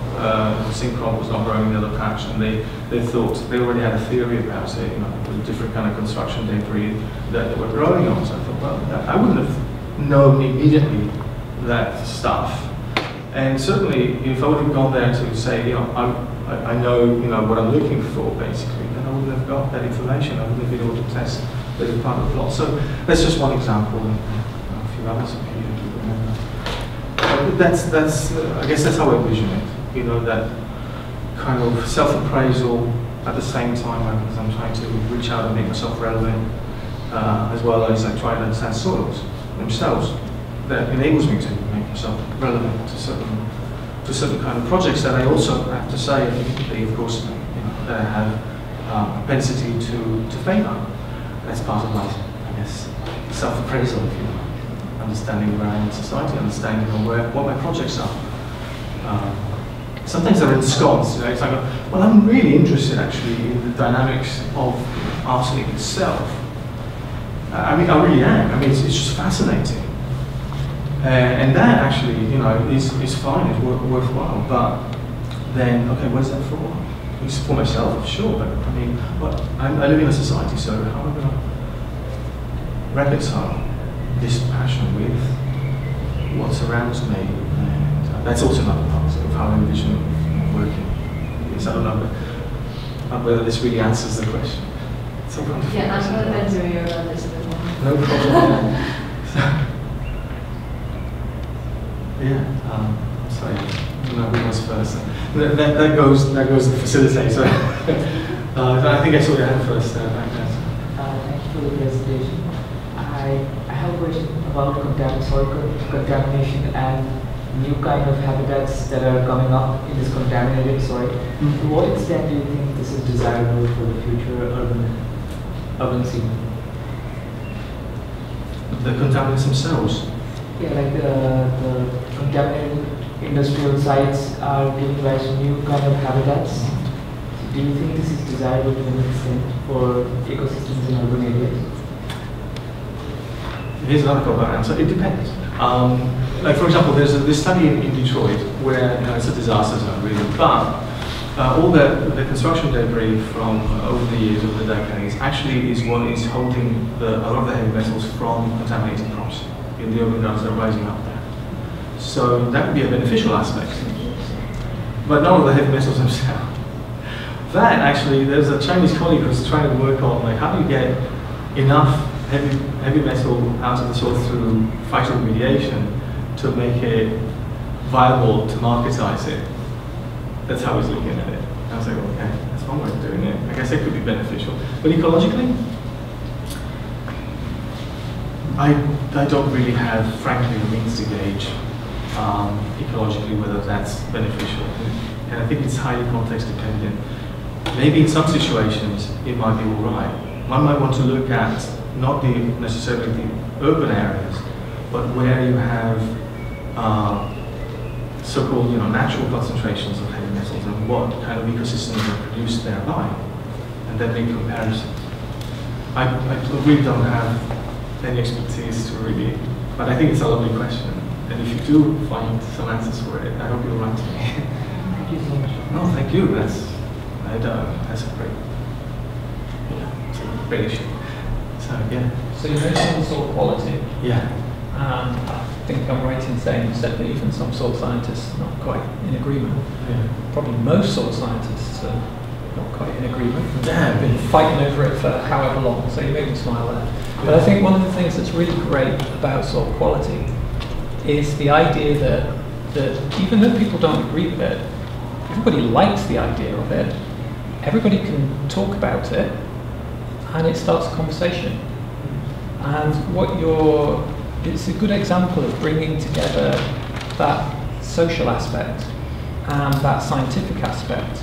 the same crop was not growing in the other patch, and they thought they already had a theory about it, with a different kind of construction debris that they were growing on. So I thought, well, I wouldn't have known immediately that stuff. And certainly, if I would have gone there to say, I know, what I'm looking for, basically, then I wouldn't have got that information. I wouldn't have been able to test that as part of the plot. So that's just one example, and a few others if you remember. I guess that's how I envision it. That kind of self-appraisal at the same time as I'm trying to reach out and make myself relevant, as well as I try to understand soils themselves. That enables me to make myself relevant to certain kind of projects that I also have to say, of course, that I have a propensity to favour. That's part of my, I guess, self-appraisal, understanding where I am in society, understanding what my projects are. Sometimes they're ensconced. It's like, well, I'm really interested actually in the dynamics of arsenic itself. I really am. It's just fascinating. And that actually, is fine, it's worthwhile. But then, okay, where's that for? It's for myself, sure, but I live in a society, so how am I going to reconcile this passion with what surrounds me? And that's also another part of how I envision working. Yes, I don't know whether this really answers the question. So yeah, I'm going to answer your this a bit more. No problem. Sorry, who was first? That goes to facilitate. So I think I saw your hand first. Thank you for the presentation. I have a question about soil contamination and new kind of habitats that are coming up in this contaminated soil. To what extent do you think this is desirable for the future urban scene? The contaminants themselves. Yeah, like the contaminated industrial sites are giving rise to new kind of habitats. So do you think this is desirable to an extent for ecosystems in urban areas? Here's another proper answer. It depends. Like for example, there's this study in Detroit where it's a disaster zone really, but all the construction debris from over the years, over the decades, actually is what is holding a lot of the heavy metals from contaminating crops in the urban gardens that are rising up there. So that would be a beneficial aspect, but not all the heavy metals themselves. That actually, there's a Chinese colleague who's trying to work on how do you get enough heavy metal out of the soil through phytoremediation to make it viable to marketize it. That's how he's looking at it. I was like, okay, that's one way of doing it. I guess it could be beneficial. But ecologically, I don't really have, frankly, the means to gauge ecologically whether that's beneficial. And I think it's highly context dependent. Maybe in some situations it might be all right. One might want to look at not necessarily the urban areas, but where you have so-called natural concentrations of heavy metals and what kind of ecosystems are produced thereby, and then make comparisons. I really don't have any expertise to really, but I think it's a lovely question. And if you do find some answers for it, I hope you'll write to me. Thank you so much. No, thank you. That's a great. Yeah. great issue. So yeah. So you mentioned soil quality. Yeah. I think I'm right in saying you said that even some soil scientists are not quite in agreement. Yeah. Probably most soil scientists are not quite in agreement. Yeah. Been fighting over it for however long, so you made me smile there. But I think one of the things that's really great about soil quality is the idea that even though people don't agree with it, everybody likes the idea of it, everybody can talk about it, and it starts a conversation. And it's a good example of bringing together that social aspect and that scientific aspect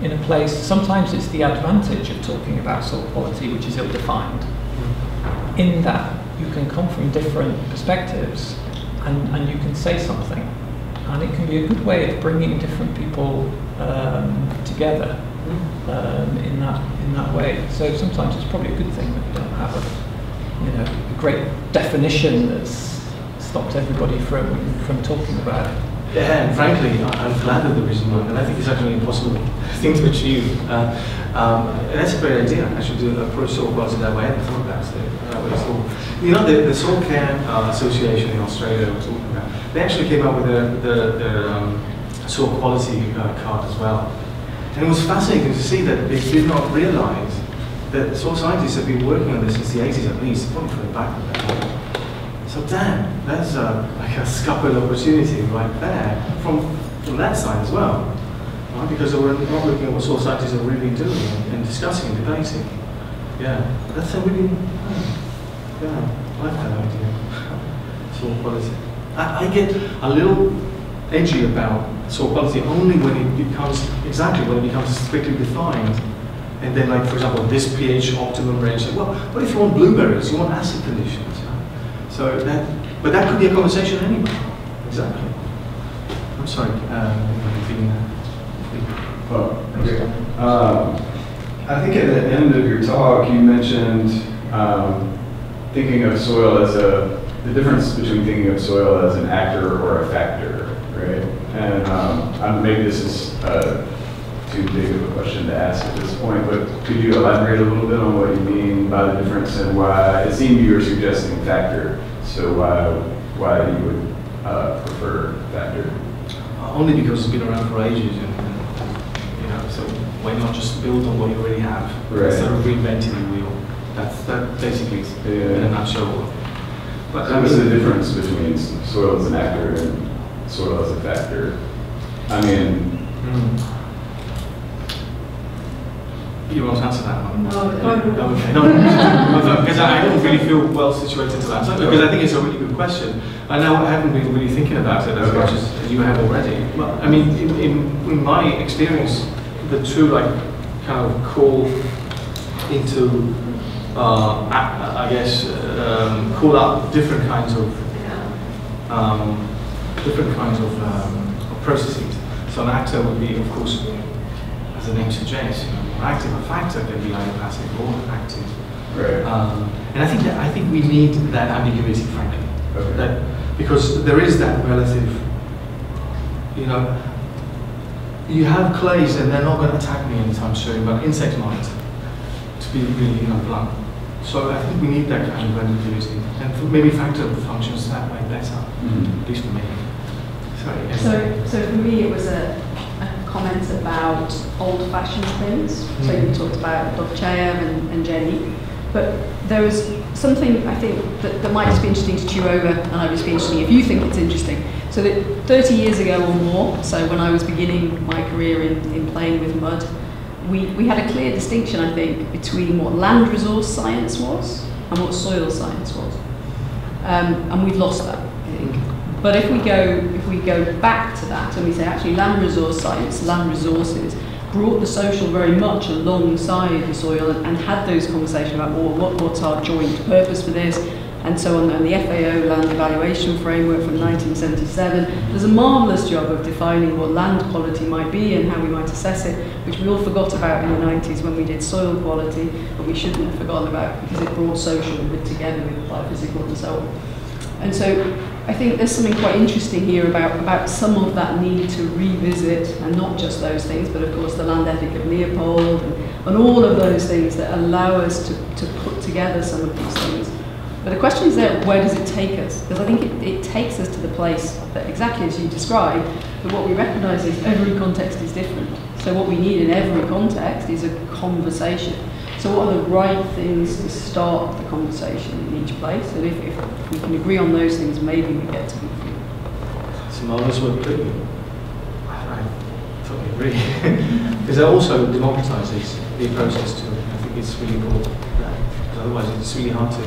in a place. Sometimes it's the advantage of talking about soil quality, which is ill-defined, in that you can come from different perspectives and you can say something. And it can be a good way of bringing different people together in that way. So sometimes it's probably a good thing that you don't have a great definition that's stopped everybody from talking about it. Yeah, and frankly, I'm glad that there isn't one, and I think it's actually an impossible thing to achieve. That's a great idea. I should approach soil quality that way. I hadn't thought about it. You know, the Soil Care Association in Australia we're talking about, they actually came up with the soil quality card as well. And it was fascinating to see that they did not realise that soil scientists have been working on this since the 80s at least, probably further back than that. So damn, that's like a scuppered opportunity right there from that side as well. Right? Because we're not looking at what soil scientists are really doing and discussing and debating. Yeah, that's a really, I like that idea. Soil quality. I get a little edgy about soil quality only when it becomes, strictly defined. And then, like, for example, this pH optimum range. Like, well, what if you want blueberries? You want acid conditions. So but that could be a conversation anyway. Exactly. I'm sorry. I'm feeling that. Oh, okay. I think at the end of your talk, you mentioned thinking of soil as the difference between thinking of soil as an actor or a factor, right? And maybe this is too big of a question to ask at this point, but could you elaborate a little bit on what you mean by the difference and why it seemed you were suggesting factor, so why you would prefer factor? Only because it's been around for ages, and so why not just build on what you already have instead of reinventing the wheel? That basically is in a nutshell. But so what's the difference between soil as an actor and soil as a factor? I mean. You want to answer that one? No. Okay. No, because I don't really feel well situated to answer, because I think it's a really good question. I haven't been really thinking about it as much as you have already. Well, I mean, in my experience, the two kind of call into, call up different kinds of processes. So an actor would be, of course, as the name suggests, active. A factor can be either passive or active. Right. And I think we need that ambiguity, frankly. Okay. Because there is that relative, you have clays and they're not going to attack me anytime soon, but insects might, to be really blunt. So I think we need that kind of ambiguity. And maybe factor functions that way better, at least for me. Sorry. Yes. So for me it was a comment about old-fashioned things. So you talked about Dovchaev and Jenny, but there was something I think that might just be interesting to chew over, and I'd just be interesting if you think it's interesting. So that 30 years ago or more, so when I was beginning my career in playing with mud, we had a clear distinction, I think, between what land resource science was and what soil science was, and we've lost that, I think. But if we go back to that and we say actually land resource science, land resources, brought the social very much alongside the soil and had those conversations about what's our joint purpose for this and so on. And the FAO Land Evaluation Framework from 1977 does a marvellous job of defining what land quality might be and how we might assess it, which we all forgot about in the 90s when we did soil quality, but we shouldn't have forgotten about because it brought social together with biophysical and so on. And so I think there's something quite interesting here about some of that need to revisit, and not just those things, but of course the land ethic of Leopold and all of those things that allow us to put together some of these things. But the question is there, where does it take us? Because I think it takes us to the place that exactly as you described, but what we recognise is every context is different. So what we need in every context is a conversation. So what are the right things to start the conversation in each place? And if we can agree on those things, maybe we get to the field. It's marvellous work too. I totally agree. Because that also democratises the process too. I think it's really important. Because otherwise it's really hard to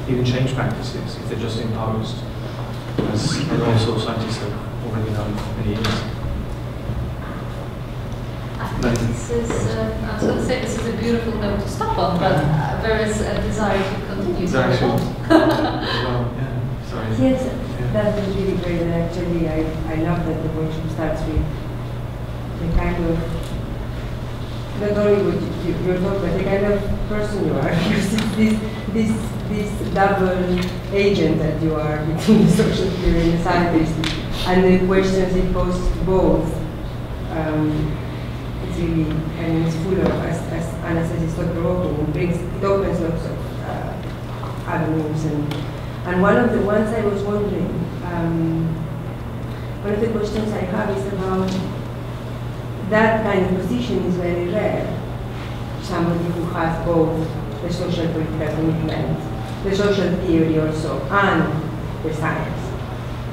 even change practices if they're just imposed, as all sorts of scientists have already done for many years. This is, I was going to say this is a beautiful note to stop on, but there is a desire to continue. Exactly. Well, yeah, sorry. Yes, Yeah. that was really great, and actually I love that the workshop starts with the kind of, not only what you're talking, but the kind of person you are. this double agent that you are between the social theory and the scientist, and the questions it poses to both. It's really, I mean, it's full of, as Anna says, it's not provoking. It opens lots of avenues, and one of the ones I was wondering, one of the questions I have is about that kind of position is very rare. Somebody who has both the social political commitment, the social theory also, and the science.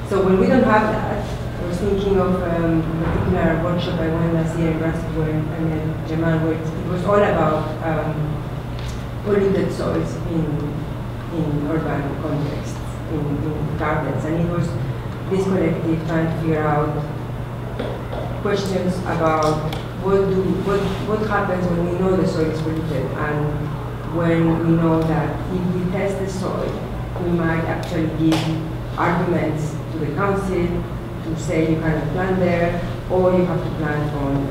So when we don't have that, I was thinking of a particular workshop I went last year in Brussels where I met Jamal, where it was all about polluted soils in urban contexts, in gardens, and it was this collective trying to figure out questions about what happens when we know the soil is polluted, and when we know that if we test the soil, we might actually give arguments to the council to say you cannot plant there, or you have to plant on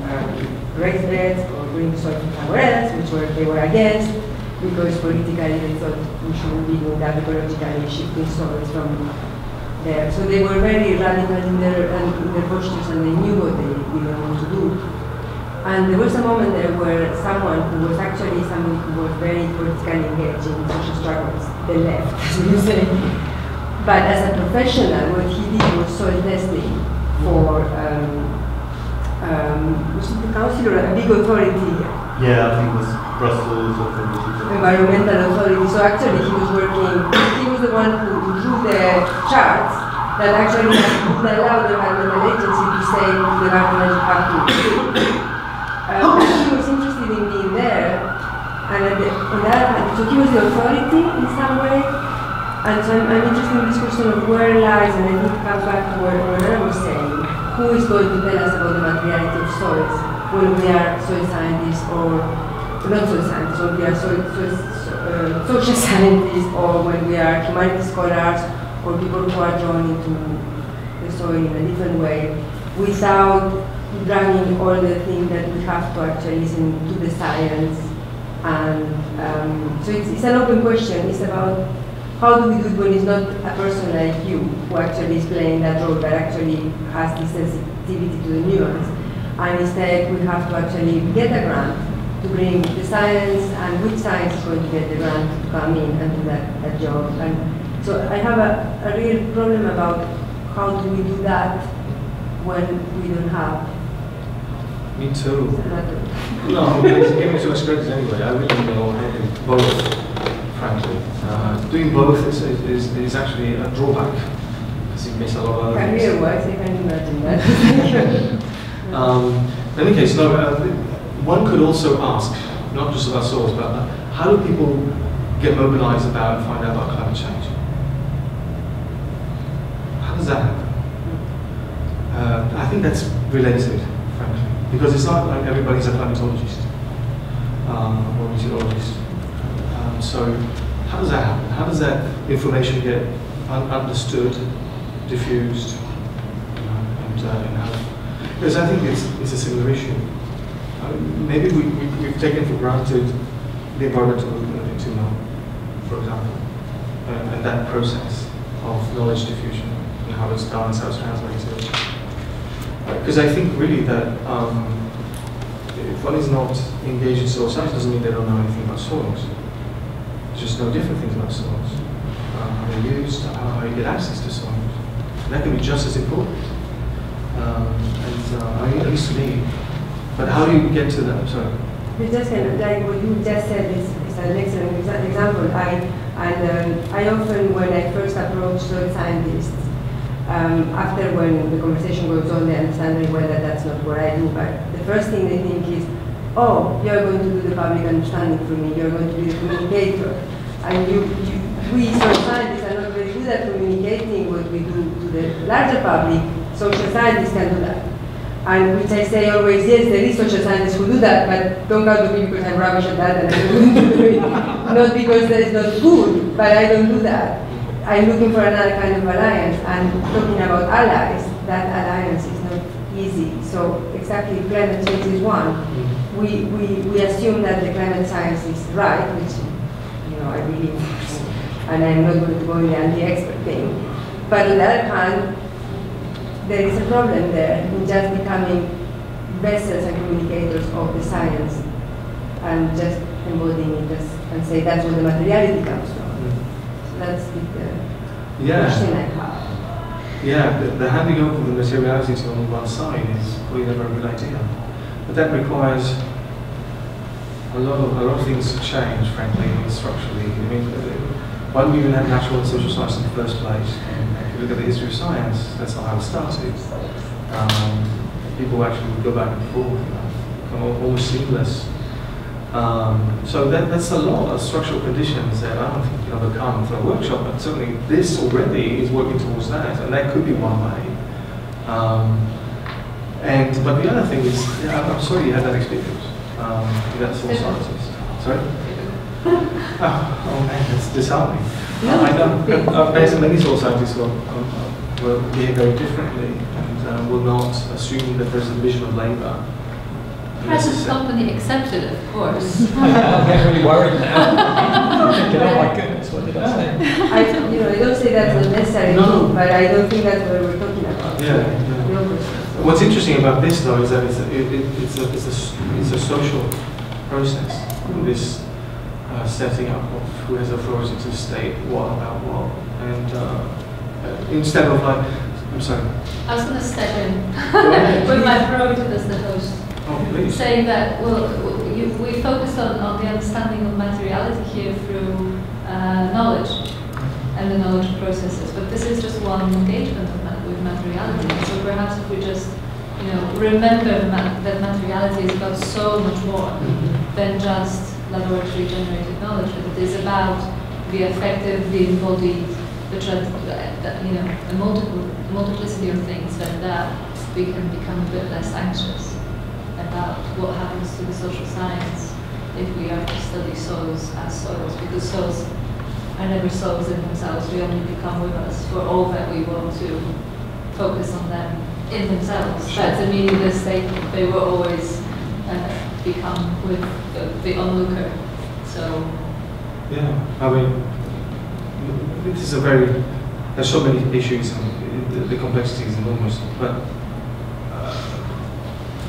raised beds, or bring the soil from somewhere else, which they were against, because politically they thought we shouldn't be doing that, ecologically shifting soils from there. So they were very radical in their postures, and they knew what they didn't want to do. And there was a moment there where someone who was actually somebody who was very politically engaged in social struggles, the left, as we say, but as a professional, what he did was soil testing for, was it the council or a big authority? Yeah, I think it was Brussels authority. Environmental authority. So actually he was working, he was the one who drew the charts that actually would allow the environmental agency to say the environmental have to he was interested in being there, and on the other hand, so he was the authority in some way, and so I'm interested in this question of where lies, and I think it comes back to what I was saying, who is going to tell us about the materiality of soils when we are soil scientists, or not soil scientists, or we are social scientists, or when we are humanities scholars, or people who are drawn into the soil in a different way, without dragging all the things that we have to actually listen to the science. And so it's an open question. It's about how do we do it when it's not a person like you who actually is playing that role, but actually has this sensitivity to the nuance. And instead we have to actually get a grant to bring the science, and which science is going to get the grant to come in and do that job. And so I have a real problem about how do we do that when we don't have. Me too. No, it's giving too much credit anyway. I really don't know how to do both, frankly. Doing both is actually a drawback, because you miss a lot of other things. Career-wise, I can imagine that. In any case, no, one could also ask, not just about soils, but how do people get mobilized about and find out about climate change? How does that happen? I think that's related, frankly, because it's not like everybody's a climatologist or meteorologist. So how does that happen? How does that information get understood, diffused, and how? Because I think it's a similar issue. Maybe we've taken for granted the environmental movement a bit too long, for example, and that process. of knowledge diffusion and how it's done and how it's translated. Because I think really that if one is not engaged in soil science, doesn't mean they don't know anything about soils. Just know different things about soils, how they're used, how you get access to soils. And that can be just as important. At least to me. But how do you get to that? Sorry. You just like what you just said is an excellent example. I often, when I first approach soil scientists, after when the conversation goes on, they understand whether that's not what I do. But the first thing they think is, oh, you're going to do the public understanding for me. You're going to be the communicator, and we soil scientists are not very good at communicating what we do to the larger public. Social scientists can do that. And which I say always, yes, there is social scientists who do that, but don't count on me because I'm rubbish at that and I don't do it. Not because that is not good, but I don't do that. I'm looking for another kind of alliance, and talking about allies, that alliance is not easy. So exactly, climate change is one. We assume that the climate science is right, which I believe, and I'm not going to go in the anti-expert thing. But on the other hand, there is a problem there in just becoming vessels and communicators of the science and just embodying it and say that's where the materiality comes from. So that's the question I have. Yeah, the handing over the materiality to only one side is probably never a good idea. But that requires a lot of things to change, frankly, structurally. I mean, why do we even have natural and social science in the first place? If you look at the history of science, that's not how it started. People actually would go back and forth, almost seamless. So that's a lot of structural conditions that I don't think you can overcome for a workshop, but certainly this already is working towards that, and that could be one way. But the other thing is, I'm sorry you had that experience. That's soil scientist. Sorry? Oh man, that's disheartening. I know. There's many soil scientists who will behave very differently and will not assume that there's a division of labour. Present company accepted, of course. I'm getting really worried now. I'm thinking, oh my goodness, what did I say? I don't say that's not necessary, but I don't think that's what we're talking about. Yeah. What's interesting about this, though, is that it's a social process. This setting up of who has authority to state what about what, and instead of like, I'm sorry. I was going to step in with my prerogative as the host. Oh, please. Saying that, we focused on the understanding of materiality here through knowledge and the knowledge processes, but this is just one engagement with materiality. So perhaps if we just, remember that materiality is about so much more than just laboratory generated knowledge. It is about the affective, the embodied, a multiplicity of things, and we can become a bit less anxious about what happens to the social science if we are to study soils as soils, because soils are never soils in themselves. We only become with us for all that we want to focus on them in themselves. Sure. That's a meaningless statement. They will always become with the onlooker. So yeah, I mean, this is there's so many issues and the complexity is enormous, but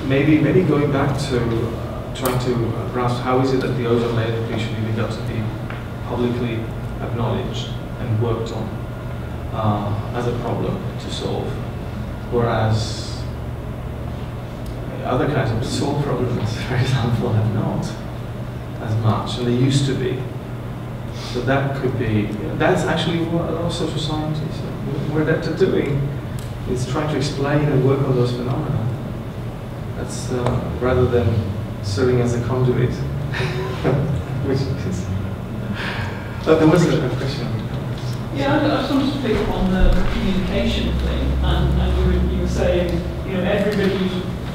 maybe going back to trying to grasp how is it that the ozone layer depletion really got to be publicly acknowledged and worked on as a problem to solve, whereas other kinds of soil problems, for example, have not as much, and they used to be. So that could be, that's actually what a lot of social scientists we're adept at doing, is trying to explain and work on those phenomena. That's rather than serving as a conduit, which is. There was a question. Yeah, I just wanted to pick up on the communication thing, and you were saying,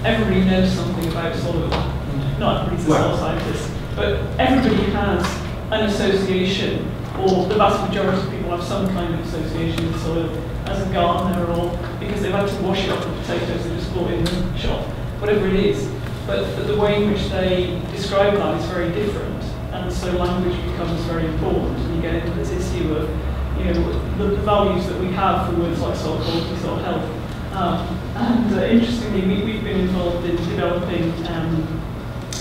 everybody knows something about soil. Not everybody's a soil scientist, but everybody has an association, or the vast majority of people have some kind of association with soil, as a gardener, or because they've had to wash up the potatoes they just bought in the shop, whatever it is. But the way in which they describe that is very different, and and so language becomes very important, and you get into this issue of, the values that we have for words like soil quality, soil health. Interestingly, we've been involved in developing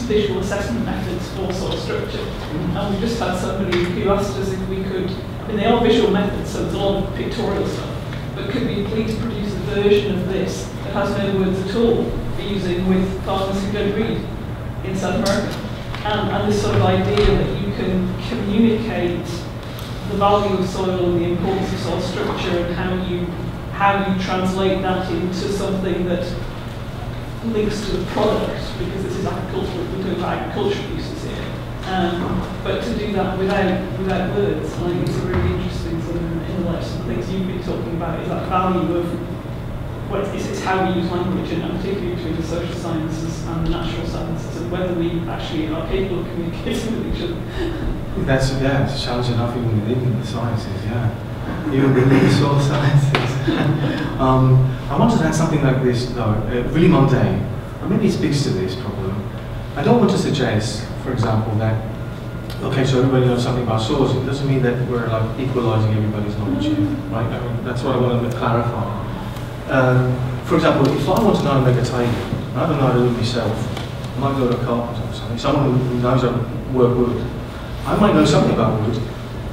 visual assessment methods for soil structure, and we just had somebody who asked us if we could, they are visual methods, so there's a lot of pictorial stuff, but could we please produce a version of this that has no words at all for using with farmers who don't read in South America? And this sort of idea that you can communicate the value of soil and the importance of soil structure and how you translate that into something that links to the product, because this is agriculture, we're talking about agricultural uses here. But to do that without words, I think it's a really interesting sort of inlet. Some things you've been talking about is that value of, well, it's how we use language, and particularly between the social sciences and the natural sciences, and whether we actually are capable of communicating with each other. That's, it's a challenge enough even within the sciences, even within the soil sciences. I wanted to add something like this, though, really mundane, or maybe it speaks to this problem. I don't want to suggest, for example, that, okay, so everybody knows something about soils. It doesn't mean that we're like equalizing everybody's knowledge here, right? I mean, that's what I want to clarify. For example, if I want to know how to make a table, and I don't know how to do it myself, I might go to a carpenter or something, someone who knows how to work wood. I might know something about wood,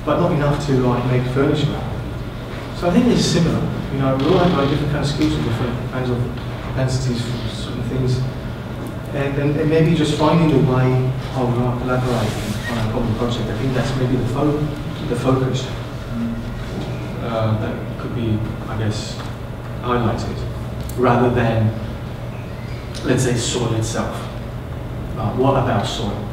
but not enough to like make furniture out of it. So I think it's similar. We all have like different kinds of skills and different kinds of propensities for certain things. And maybe just finding the way of collaborating on a common project. I think that's maybe the focus that could be, I guess, highlighted, rather than, let's say, soil itself. What about soil?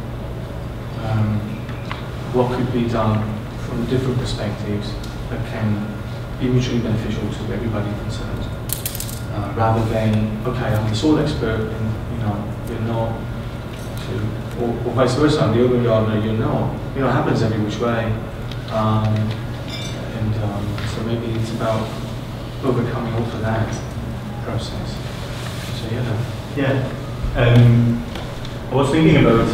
What could be done from different perspectives that can be mutually beneficial to everybody concerned? Rather than, okay, I'm the soil expert, and you're not, or vice versa, I'm the urban gardener, you're not. It happens every which way. So maybe it's about overcoming also that process. So I was thinking about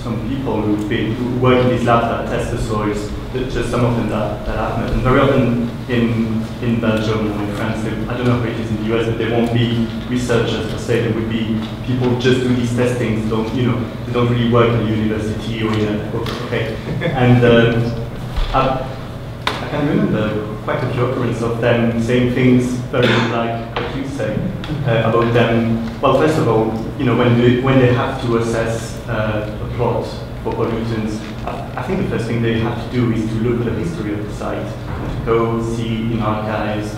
some people who work in these labs that test the soils. Just some of them that I've met, and very often in Belgium or in France, I don't know if it is in the US, but they won't be researchers per se. They would be people who just do these testings. They don't really work in a university or in a And I can remember quite a few occurrences of them saying things very like what you say about them. Well, first of all, when they have to assess a plot for pollutants, I think the first thing they have to do is to look at the history of the site, to go see in archives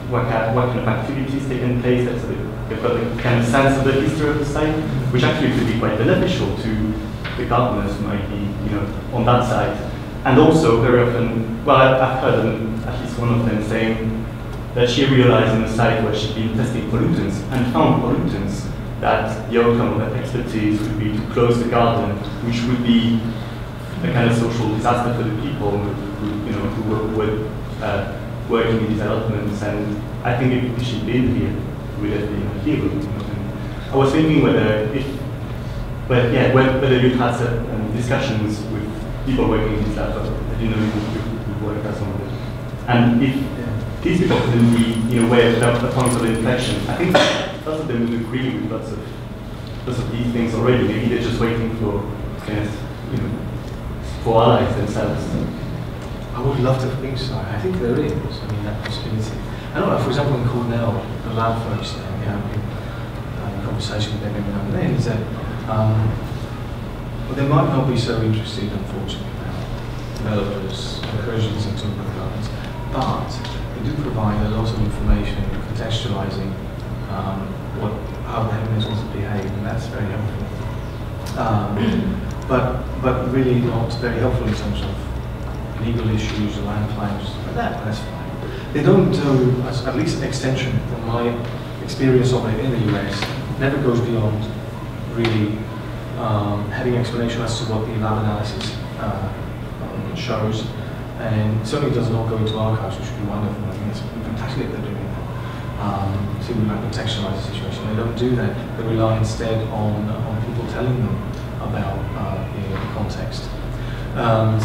what kind of activities taken place. So they've got a kind of sense of the history of the site, which actually could be quite beneficial to the gardeners who might be, on that side. And also, very often, well, I've heard at least one of them saying that she realized in a site where she'd been testing pollutants and found pollutants that the outcome of that expertise would be to close the garden, which would be a kind of social disaster for the people who were working in these developments. And I think if she'd been here, we would have been a hero. I was thinking whether you'd had discussions with people working in these labs, I didn't know you work as one of them. And if these people couldn't be, in a way, a point of inflection, I think lots of them would agree with lots of these things already. Maybe they're just waiting for allies themselves. I would love to think so. I think there is. That possibility. I know, for example, in Cornell, the lab folks there, in conversation with them every now and then, is that they might not be so interested, unfortunately, about developers' incursions into urban gardens, but they do provide a lot of information contextualizing how the mechanisms behave, and that's very helpful. But really not very helpful in terms of legal issues, land claims, but that's fine. They don't do, at least extension from my experience of it in the US, never goes beyond really having explanation as to what the lab analysis shows, and certainly does not go into archives, which would be wonderful. I think it's fantastic they're doing that. To contextualize the situation. They don't do that. They rely instead on people telling them about the context.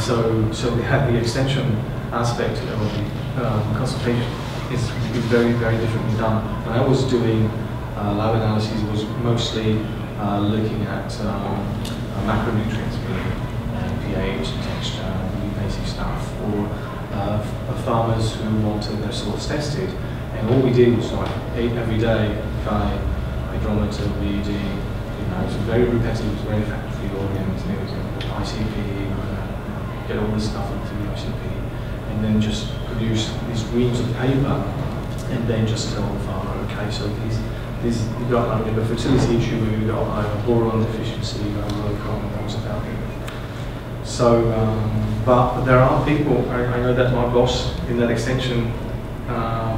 So we had the extension aspect of the consultation is very, very differently done. When I was doing lab analyses, it was mostly looking at macronutrients, pH, texture, really basic stuff, or farmers who wanted their soils tested. And all we did was like every day, hydrometer reading, it was very repetitive, it was very factory oriented, it was ICP, get all this stuff into the ICP, and then just produce these reams of paper, and then just tell the farmer, okay, so you've got like a fertility issue, you've got like a boron deficiency, you've got low carbon levels about it. So, but there are people, I know that my boss in that extension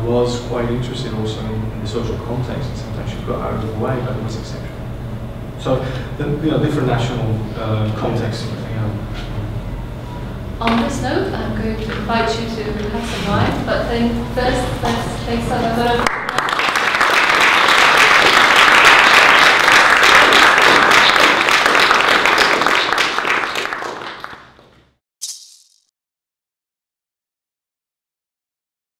was quite interested also in the social context, and sometimes she got out of the way, but it was exceptional. So, different national contexts. On this note, I'm going to invite you to have some wine, but then first let's take Salvatore.